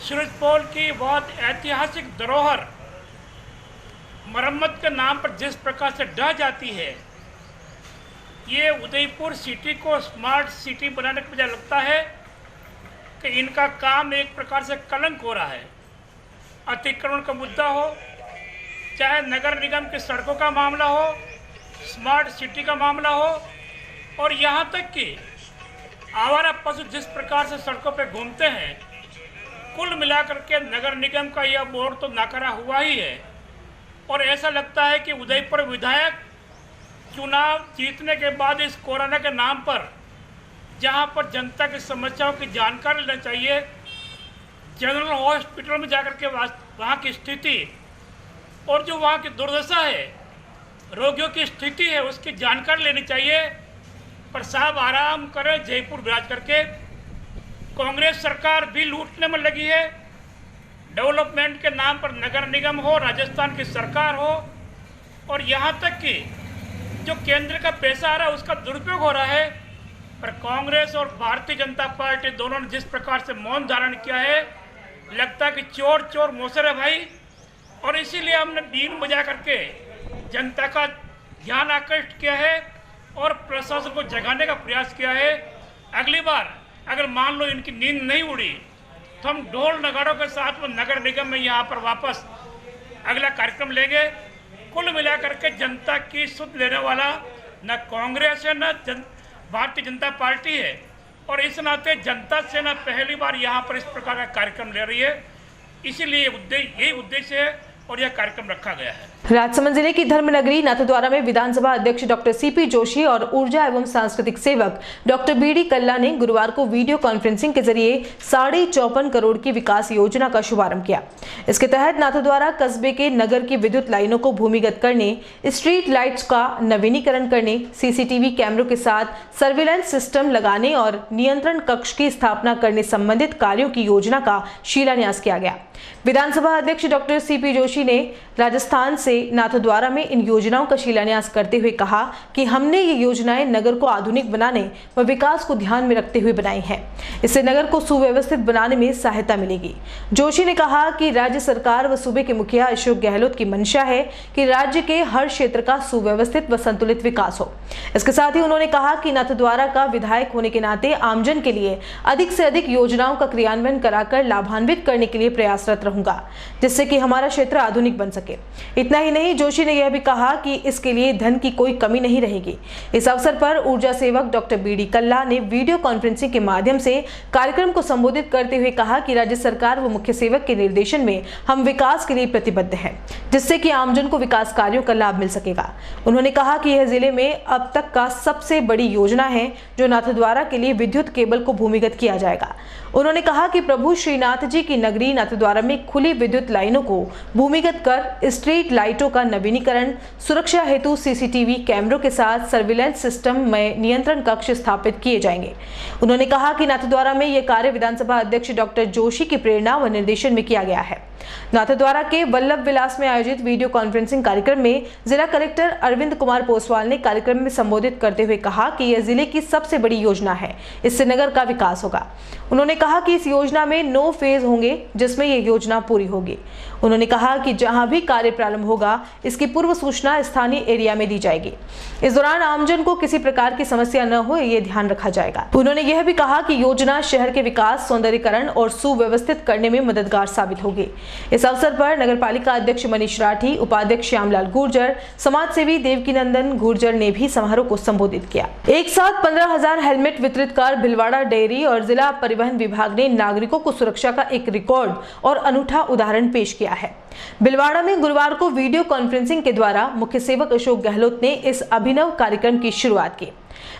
सूरजपोल की बहुत ऐतिहासिक धरोहर मरम्मत के नाम पर जिस प्रकार से ढह जाती है, ये उदयपुर सिटी को स्मार्ट सिटी बनाने के बजाय लगता है कि इनका काम एक प्रकार से कलंक हो रहा है। अतिक्रमण का मुद्दा हो, चाहे नगर निगम की सड़कों का मामला हो, स्मार्ट सिटी का मामला हो, और यहाँ तक कि आवारा पशु जिस प्रकार से सड़कों पे घूमते हैं, कुल मिलाकर के नगर निगम का यह बोर्ड तो नाकारा हुआ ही है। और ऐसा लगता है कि उदयपुर विधायक चुनाव जीतने के बाद इस कोरोना के नाम पर, जहां पर जनता की समस्याओं की जानकारी लेना चाहिए, जनरल हॉस्पिटल में जाकर के वहाँ की स्थिति और जो वहाँ की दुर्दशा है, रोगियों की स्थिति है, उसकी जानकारी लेनी चाहिए। पर साहब आराम करें, जयपुर विराज करके कांग्रेस सरकार भी लूटने में लगी है। डेवलपमेंट के नाम पर नगर निगम हो, राजस्थान की सरकार हो, और यहाँ तक कि जो केंद्र का पैसा आ रहा है उसका दुरुपयोग हो रहा है। पर कांग्रेस और भारतीय जनता पार्टी दोनों ने जिस प्रकार से मौन धारण किया है, लगता है कि चोर चोर मोसर है भाई। और इसीलिए हमने बीन बजा करके जनता का ध्यान आकर्षित किया है और प्रशासन को जगाने का प्रयास किया है। अगली बार अगर मान लो इनकी नींद नहीं उड़ी तो हम ढोल नगाड़ों के साथ में नगर निगम में यहाँ पर वापस अगला कार्यक्रम लेंगे। कुल मिलाकर के जनता की सुध लेने वाला न कांग्रेस है न भारतीय जनता पार्टी है, और इस नाते जनता से न पहली बार यहाँ पर इस प्रकार का कार्यक्रम ले रही है। इसीलिए यही उद्देश्य है और यह कार्यक्रम रखा गया है। राजसमंद जिले की धर्मनगरी नाथद्वारा में विधानसभा अध्यक्ष डॉक्टर सीपी जोशी और ऊर्जा एवं सांस्कृतिक सेवक डॉक्टर बीडी कल्ला ने गुरुवार को वीडियो कॉन्फ्रेंसिंग के जरिए 54.5 करोड़ की विकास योजना का शुभारंभ किया। इसके तहत नाथद्वारा कस्बे के नगर की विद्युत लाइनों को भूमिगत करने, स्ट्रीट लाइट्स का नवीनीकरण करने, सीसीटीवी कैमरों के साथ सर्विलांस सिस्टम लगाने और नियंत्रण कक्ष की स्थापना करने संबंधित कार्यों की योजना का शिलान्यास किया गया। विधानसभा अध्यक्ष डॉक्टर सीपी जोशी ने राजस्थान से नाथद्वारा में इन योजनाओं का शिलान्यास करते हुए कहा कि हमने ये योजनाएं नगर को आधुनिक बनाने व विकास को ध्यान में रखते हुए बनाई हैं। इससे नगर को सुव्यवस्थित बनाने में सहायता मिलेगी। जोशी ने कहा कि राज्य सरकार व सूबे के मुखिया अशोक गहलोत की मंशा है कि राज्य के हर क्षेत्र का सुव्यवस्थित व संतुलित विकास हो। इसके साथ ही उन्होंने कहा कि नाथद्वारा का विधायक होने के नाते आमजन के लिए अधिक से अधिक योजनाओं का क्रियान्वयन कराकर लाभान्वित करने के लिए प्रयासरत रहूंगा, जिससे कि हमारा क्षेत्र आधुनिक बन सके। इतना ही नहीं, जोशी ने यह भी कहा कि इसके लिए धन की कोई कमी नहीं रहेगी। इस अवसर पर ऊर्जा सेवक डॉक्टर बीडी कल्ला ने वीडियो कॉन्फ्रेंसिंग के माध्यम से कार्यक्रम को संबोधित करते हुए कहा कि राज्य सरकार व मुख्य सेवक के निर्देशन में हम विकास के लिए प्रतिबद्ध हैं, जिससे कि आमजन को विकास कार्यों का लाभ मिल सकेगा। उन्होंने कहा कि यह जिले में अब तक का सबसे बड़ी योजना है जो नाथद्वारा के लिए विद्युत केबल को भूमिगत किया जाएगा। उन्होंने कहा कि प्रभु श्रीनाथ जी की नगरी नाथद्वारा में खुली विद्युत लाइनों को भूमिगत कर स्ट्रीट लाइटों का नवीनीकरण, सुरक्षा हेतु सीसीटीवी कैमरों के साथ सर्विलांस सिस्टम में नियंत्रण कक्ष स्थापित किए जाएंगे। उन्होंने कहा कि नाथद्वारा में यह कार्य विधानसभा अध्यक्ष डॉक्टर जोशी की प्रेरणा व निर्देशन में किया गया है। नाथद्वारा के वल्लभ विलास में आयोजित वीडियो कॉन्फ्रेंसिंग कार्यक्रम में जिला कलेक्टर अरविंद कुमार पोसवाल ने कार्यक्रम में संबोधित करते हुए कहा कि यह जिले की सबसे बड़ी योजना है, इससे नगर का विकास होगा। उन्होंने कहा कि इस योजना में 9 फेज होंगे जिसमें यह योजना पूरी होगी। उन्होंने कहा कि जहां भी कार्य प्रारंभ होगा इसकी पूर्व सूचना स्थानीय एरिया में दी जाएगी। इस दौरान आमजन को किसी प्रकार की समस्या न हो, ये ध्यान रखा जाएगा। उन्होंने यह भी कहा कि योजना शहर के विकास, सौंदर्यीकरण और सुव्यवस्थित करने में मददगार साबित होगी। इस अवसर पर नगरपालिका अध्यक्ष मनीष राठी, उपाध्यक्ष श्यामलाल गुर्जर, समाज सेवी देवकीनंदन गुर्जर ने भी समारोह को संबोधित किया। एक साथ 15,000 हेलमेट वितरित कर भिलवाड़ा डेयरी और जिला परिवहन विभाग ने नागरिकों को सुरक्षा का एक रिकॉर्ड और अनूठा उदाहरण पेश किया है। भिलवाड़ा में गुरुवार को वीडियो कॉन्फ्रेंसिंग के द्वारा मुख्य सेवक अशोक गहलोत ने इस अभिनव कार्यक्रम की शुरुआत की।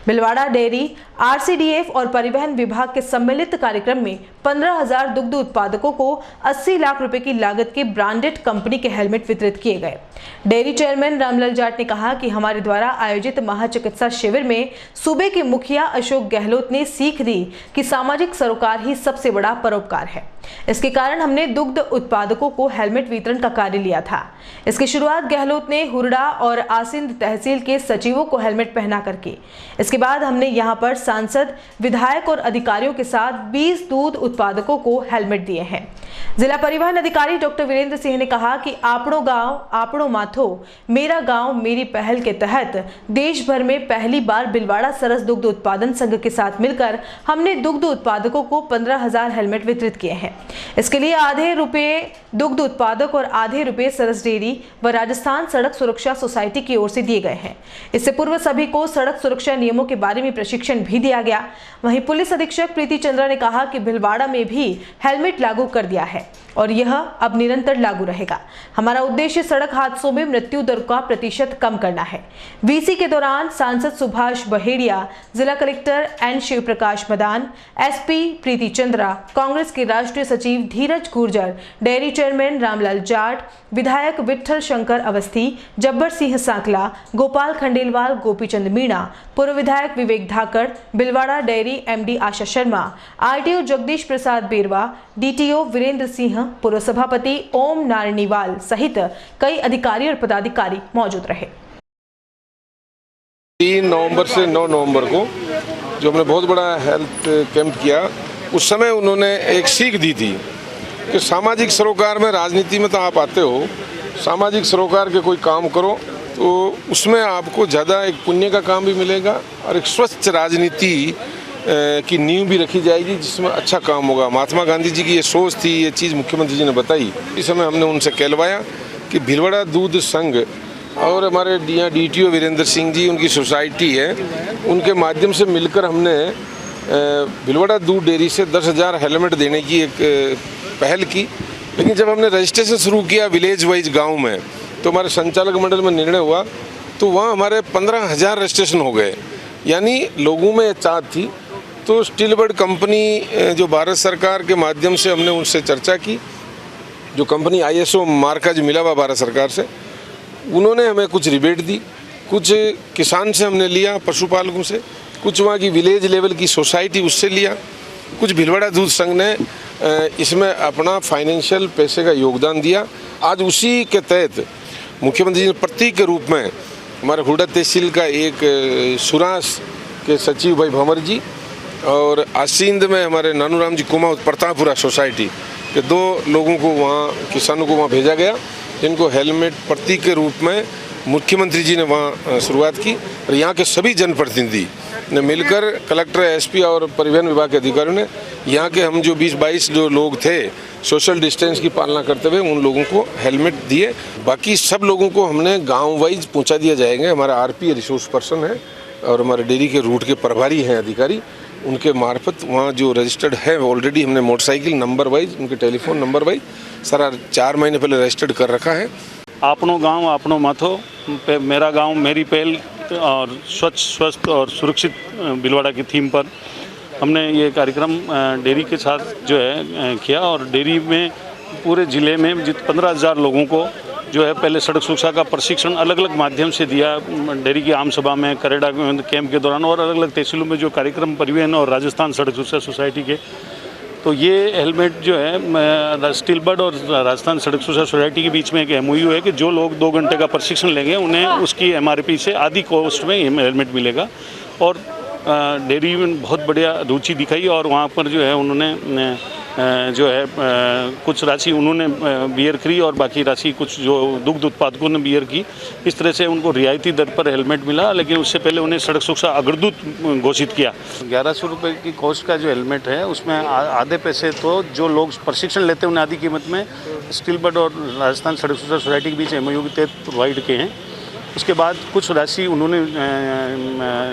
भिलवाड़ा डेयरी, आरसीडीएफ और परिवहन विभाग के सम्मिलित कार्यक्रम में 15,000 दुग्ध उत्पादकों को 80 लाख रुपए की लागत के ब्रांडेड कंपनी के हेलमेट वितरित किए गए। डेयरी चेयरमैन रामलाल जाट ने कहा कि हमारे द्वारा आयोजित महाचिकित्सा शिविर में सूबे के मुखिया अशोक गहलोत ने सीख दी कि सामाजिक सरोकार ही सबसे बड़ा परोपकार है। इसके कारण हमने दुग्ध उत्पादकों को हेलमेट वितरण का कार्य लिया था। इसकी शुरुआत गहलोत ने हुरडा और आसिंद तहसील के सचिवों को हेलमेट पहना कर की। इसके बाद हमने यहां पर सांसद, विधायक और अधिकारियों के साथ 20 दूध उत्पादकों को हेलमेट दिए हैं। जिला परिवहन अधिकारी डॉक्टर वीरेंद्र सिंह ने कहा कि आपड़ो गांव आपड़ो माथो, मेरा गांव मेरी पहल के तहत देश भर में पहली बार भिलवाड़ा सरस दुग्ध उत्पादन संघ के साथ मिलकर हमने दुग्ध उत्पादकों को 15,000 हेलमेट वितरित किए हैं। इसके लिए आधे रुपए दुग्ध उत्पादक और आधे रुपए सरस डेयरी व राजस्थान सड़क सुरक्षा सोसाइटी की ओर से दिए गए हैं। इससे पूर्व सभी को सड़क सुरक्षा नियमों के बारे में प्रशिक्षण भी दिया गया। वहीं पुलिस अधीक्षक प्रीति चंद्रा ने कहा कि भिलवाड़ा में भी हेलमेट लागू कर दिया है और यह अब निरंतर लागू रहेगा। हमारा उद्देश्य सड़क हादसों में मृत्यु दर का प्रतिशत कम करना है। वीसी के दौरान सांसद सुभाष बहेड़िया, जिला collector N Shiv Prakash Madan, SP प्रीति चंद्रा, कांग्रेस के राष्ट्रीय सचिव धीरज गुर्जर, डेयरी चेयरमैन रामलाल जाट, विधायक विठल शंकर अवस्थी, जब्बर सिंह सांकला, गोपाल खंडेलवाल, गोपीचंद मीणा, पूर्व विधायक विवेक धाकड़, भिलवाड़ा डेयरी एमडी आशा शर्मा, आरटीओ जगदीश प्रसाद बेरवा, डीटीओ वीरेंद्र सिंह, पूर्व सभापति ओम नारायणीवाल सहित कई अधिकारी और पदाधिकारी मौजूद रहे। 3 नवंबर से 9 नवंबर को जो हमने बहुत बड़ा हेल्थ कैंप किया, उस समय उन्होंने एक सीख दी थी कि सामाजिक सरोकार में, राजनीति में तो आप आते हो, सामाजिक सरोकार के कोई काम करो तो उसमें आपको ज़्यादा एक पुण्य का काम भी मिलेगा और एक स्वस्थ राजनीति की नींव भी रखी जाएगी जिसमें अच्छा काम होगा। महात्मा गांधी जी की ये सोच थी, ये चीज़ मुख्यमंत्री जी ने बताई। इस समय हमने उनसे कहलवाया कि भीलवाड़ा दूध संघ और हमारे यहाँ DTO वीरेंद्र सिंह जी, उनकी सोसाइटी है, उनके माध्यम से मिलकर हमने भीलवाड़ा दूध डेयरी से 10,000 हेलमेट देने की एक पहल की। लेकिन जब हमने रजिस्ट्रेशन शुरू किया विलेज वाइज गांव में, तो हमारे संचालक मंडल में निर्णय हुआ तो वहाँ हमारे 15,000 रजिस्ट्रेशन हो गए। यानी लोगों में चाहत थी। तो स्टील बर्ड कंपनी जो भारत सरकार के माध्यम से हमने उनसे चर्चा की, जो कंपनी ISO मार्का जो मिला हुआ भारत सरकार से, उन्होंने हमें कुछ रिबेट दी। कुछ किसान से हमने लिया, पशुपालकों से, कुछ वहाँ की विलेज लेवल की सोसाइटी उससे लिया, कुछ भीलवाड़ा दूध संघ ने इसमें अपना फाइनेंशियल पैसे का योगदान दिया। आज उसी के तहत मुख्यमंत्री जी ने प्रतीक के रूप में हमारे हुडा तहसील का एक सुरास के सचिव भाई भंवर जी और आसींद में हमारे नानूराम जी कुमाऊत प्रतापपुरा सोसाइटी के 2 लोगों को वहाँ, किसानों को वहाँ भेजा गया, जिनको हेलमेट प्रतीक के रूप में मुख्यमंत्री जी ने वहाँ शुरुआत की। और यहाँ के सभी जनप्रतिनिधि ने मिलकर, कलेक्टर, SP और परिवहन विभाग के अधिकारियों ने, यहाँ के हम जो 20-22 जो लोग थे, सोशल डिस्टेंस की पालना करते हुए उन लोगों को हेलमेट दिए। बाकी सब लोगों को हमने गांव वाइज पहुंचा दिया जाएंगे। हमारा RP रिसोर्स पर्सन है और हमारे डेयरी के रूट के प्रभारी हैं अधिकारी, उनके मार्फत वहाँ जो रजिस्टर्ड है ऑलरेडी हमने मोटरसाइकिल नंबर वाइज, उनके टेलीफोन नंबर वाइज सारा 4 महीने पहले रजिस्टर्ड कर रखा है। अपनो गांव अपनो माथो, मेरा गांव मेरी पहल और स्वच्छ, स्वस्थ और सुरक्षित भीलवाड़ा की थीम पर हमने ये कार्यक्रम डेयरी के साथ जो है किया। और डेयरी में पूरे ज़िले में 15,000 लोगों को जो है पहले सड़क सुरक्षा का प्रशिक्षण अलग अलग माध्यम से दिया। डेयरी की आम सभा में, करेड़ा कैंप के दौरान और अलग अलग तहसीलों में जो कार्यक्रम परिवहन और राजस्थान सड़क सुरक्षा सोसाइटी के, तो ये हेलमेट जो है स्टील बर्ड और राजस्थान सड़क सुरक्षा सोसाइटी के बीच में एक MOU है कि जो लोग 2 घंटे का प्रशिक्षण लेंगे उन्हें उसकी MRP से आधी कॉस्ट में हेलमेट मिलेगा। और डेयरी में बहुत बढ़िया रुचि दिखाई और वहाँ पर जो है उन्होंने जो है कुछ राशि उन्होंने बियर करी और बाकी राशि कुछ जो दुग्ध उत्पादकों ने बियर की। इस तरह से उनको रियायती दर पर हेलमेट मिला। लेकिन उससे पहले उन्हें सड़क सुरक्षा अग्रदूत घोषित किया। 1100 रुपये की कॉस्ट का जो हेलमेट है उसमें आधे पैसे तो जो लोग प्रशिक्षण लेते हैं उन्हें आधी कीमत में स्टील बर्ड और राजस्थान सड़क सुरक्षा सोसाइटी के बीच MOU के तहत प्रोवाइड किए हैं। उसके बाद कुछ राशि उन्होंने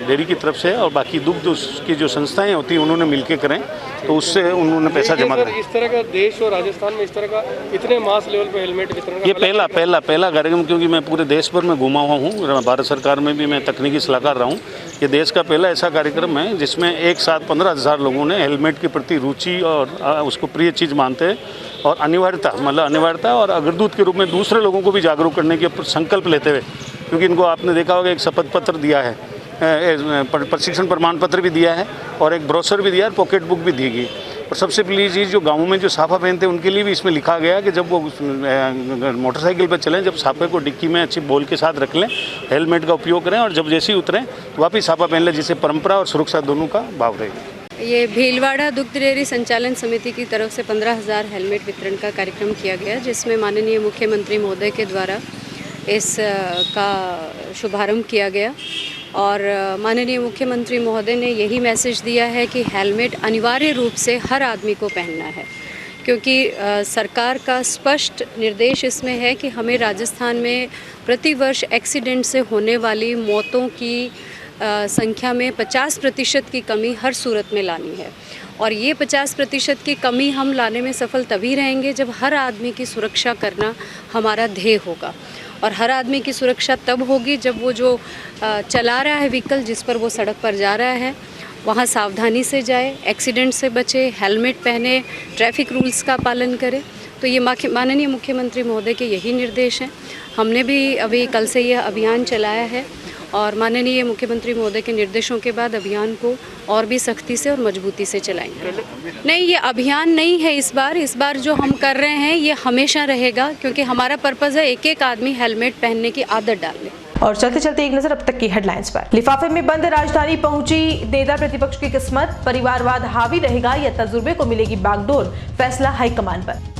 डेयरी की तरफ से और बाकी दुग्ध की जो संस्थाएं होती हैं उन्होंने मिलके करें, तो उससे उन्होंने पैसा जमा करा। इस तरह का देश और राजस्थान में इस तरह का इतने मास लेवल पे हेलमेट वितरण का ये पहला कार्यक्रम, क्योंकि मैं पूरे देश भर में घुमा हुआ हूँ, भारत सरकार में भी मैं तकनीकी सलाहकार रहा हूँ। ये देश का पहला ऐसा कार्यक्रम है जिसमें एक साथ 15,000 लोगों ने हेलमेट के प्रति रुचि और उसको प्रिय चीज़ मानते हैं और अनिवार्यता और अग्रदूत के रूप में दूसरे लोगों को भी जागरूक करने के संकल्प लेते हुए, क्योंकि इनको आपने देखा होगा एक शपथ पत्र दिया है, प्रशिक्षण प्रमाण पत्र भी दिया है और एक ब्रोशर भी दिया है, पॉकेट बुक भी दी गई। और सबसे पहली चीज़ जो गाँव में जो साफा पहनते हैं उनके लिए भी इसमें लिखा गया कि जब वो मोटरसाइकिल पर चलें, जब साफे को डिक्की में अच्छी बोल के साथ रख लें, हेलमेट का उपयोग करें और जब जैसे ही उतरें तो वापिस साफा पहन लें, जिससे परंपरा और सुरक्षा दोनों का भाव रहेगा। ये भीलवाड़ा दुग्ध डेयरी संचालन समिति की तरफ से 15,000 हेलमेट वितरण का कार्यक्रम किया गया, जिसमें माननीय मुख्यमंत्री महोदय के द्वारा इस का शुभारंभ किया गया। और माननीय मुख्यमंत्री महोदय ने यही मैसेज दिया है कि हेलमेट अनिवार्य रूप से हर आदमी को पहनना है, क्योंकि सरकार का स्पष्ट निर्देश इसमें है कि हमें राजस्थान में प्रतिवर्ष एक्सीडेंट से होने वाली मौतों की संख्या में 50% की कमी हर सूरत में लानी है। और ये 50% की कमी हम लाने में सफल तभी रहेंगे जब हर आदमी की सुरक्षा करना हमारा ध्येय होगा। और हर आदमी की सुरक्षा तब होगी जब वो जो चला रहा है व्हीकल, जिस पर वो सड़क पर जा रहा है, वहाँ सावधानी से जाए, एक्सीडेंट से बचे, हेलमेट पहने, ट्रैफिक रूल्स का पालन करे। तो ये माननीय मुख्यमंत्री महोदय के यही निर्देश हैं। हमने भी अभी कल से यह अभियान चलाया है और माननीय मुख्यमंत्री महोदय के निर्देशों के बाद अभियान को और भी सख्ती से और मजबूती से चलाएंगे। नहीं, ये अभियान नहीं है इस बार जो हम कर रहे हैं ये हमेशा रहेगा, क्योंकि हमारा पर्पज़ है एक एक आदमी हेलमेट पहनने की आदत डालने। और चलते चलते एक नजर अब तक की हेडलाइंस पर। लिफाफे में बंद राजधानी पहुंची नेता प्रतिपक्ष की किस्मत, परिवारवाद हावी रहेगा या तजुर्बे को मिलेगी बागडोर, फैसला हाईकमान पर।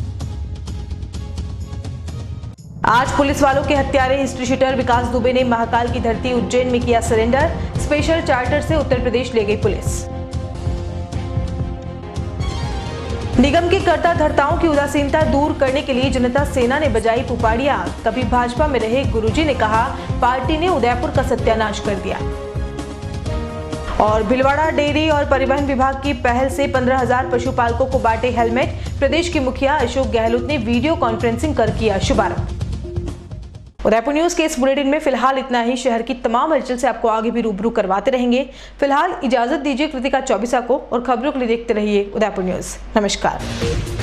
आज पुलिस वालों के हत्यारे हिस्ट्री शीटर विकास दुबे ने महाकाल की धरती उज्जैन में किया सरेंडर, स्पेशल चार्टर से उत्तर प्रदेश ले गई पुलिस। निगम की कर्ता धर्ताओं की उदासीनता दूर करने के लिए जनता सेना ने बजाई पुपाड़ियां, तभी भाजपा में रहे गुरुजी ने कहा पार्टी ने उदयपुर का सत्यानाश कर दिया। और भिलवाड़ा डेयरी और परिवहन विभाग की पहल से 15,000 पशुपालकों को बांटे हेलमेट, प्रदेश के मुखिया अशोक गहलोत ने वीडियो कॉन्फ्रेंसिंग कर किया शुभारंभ। उदयपुर न्यूज के इस बुलेटिन में फिलहाल इतना ही। शहर की तमाम हलचल से आपको आगे भी रूबरू करवाते रहेंगे। फिलहाल इजाजत दीजिए कृतिका चौबीसा को और खबरों के लिए देखते रहिए उदयपुर न्यूज। नमस्कार।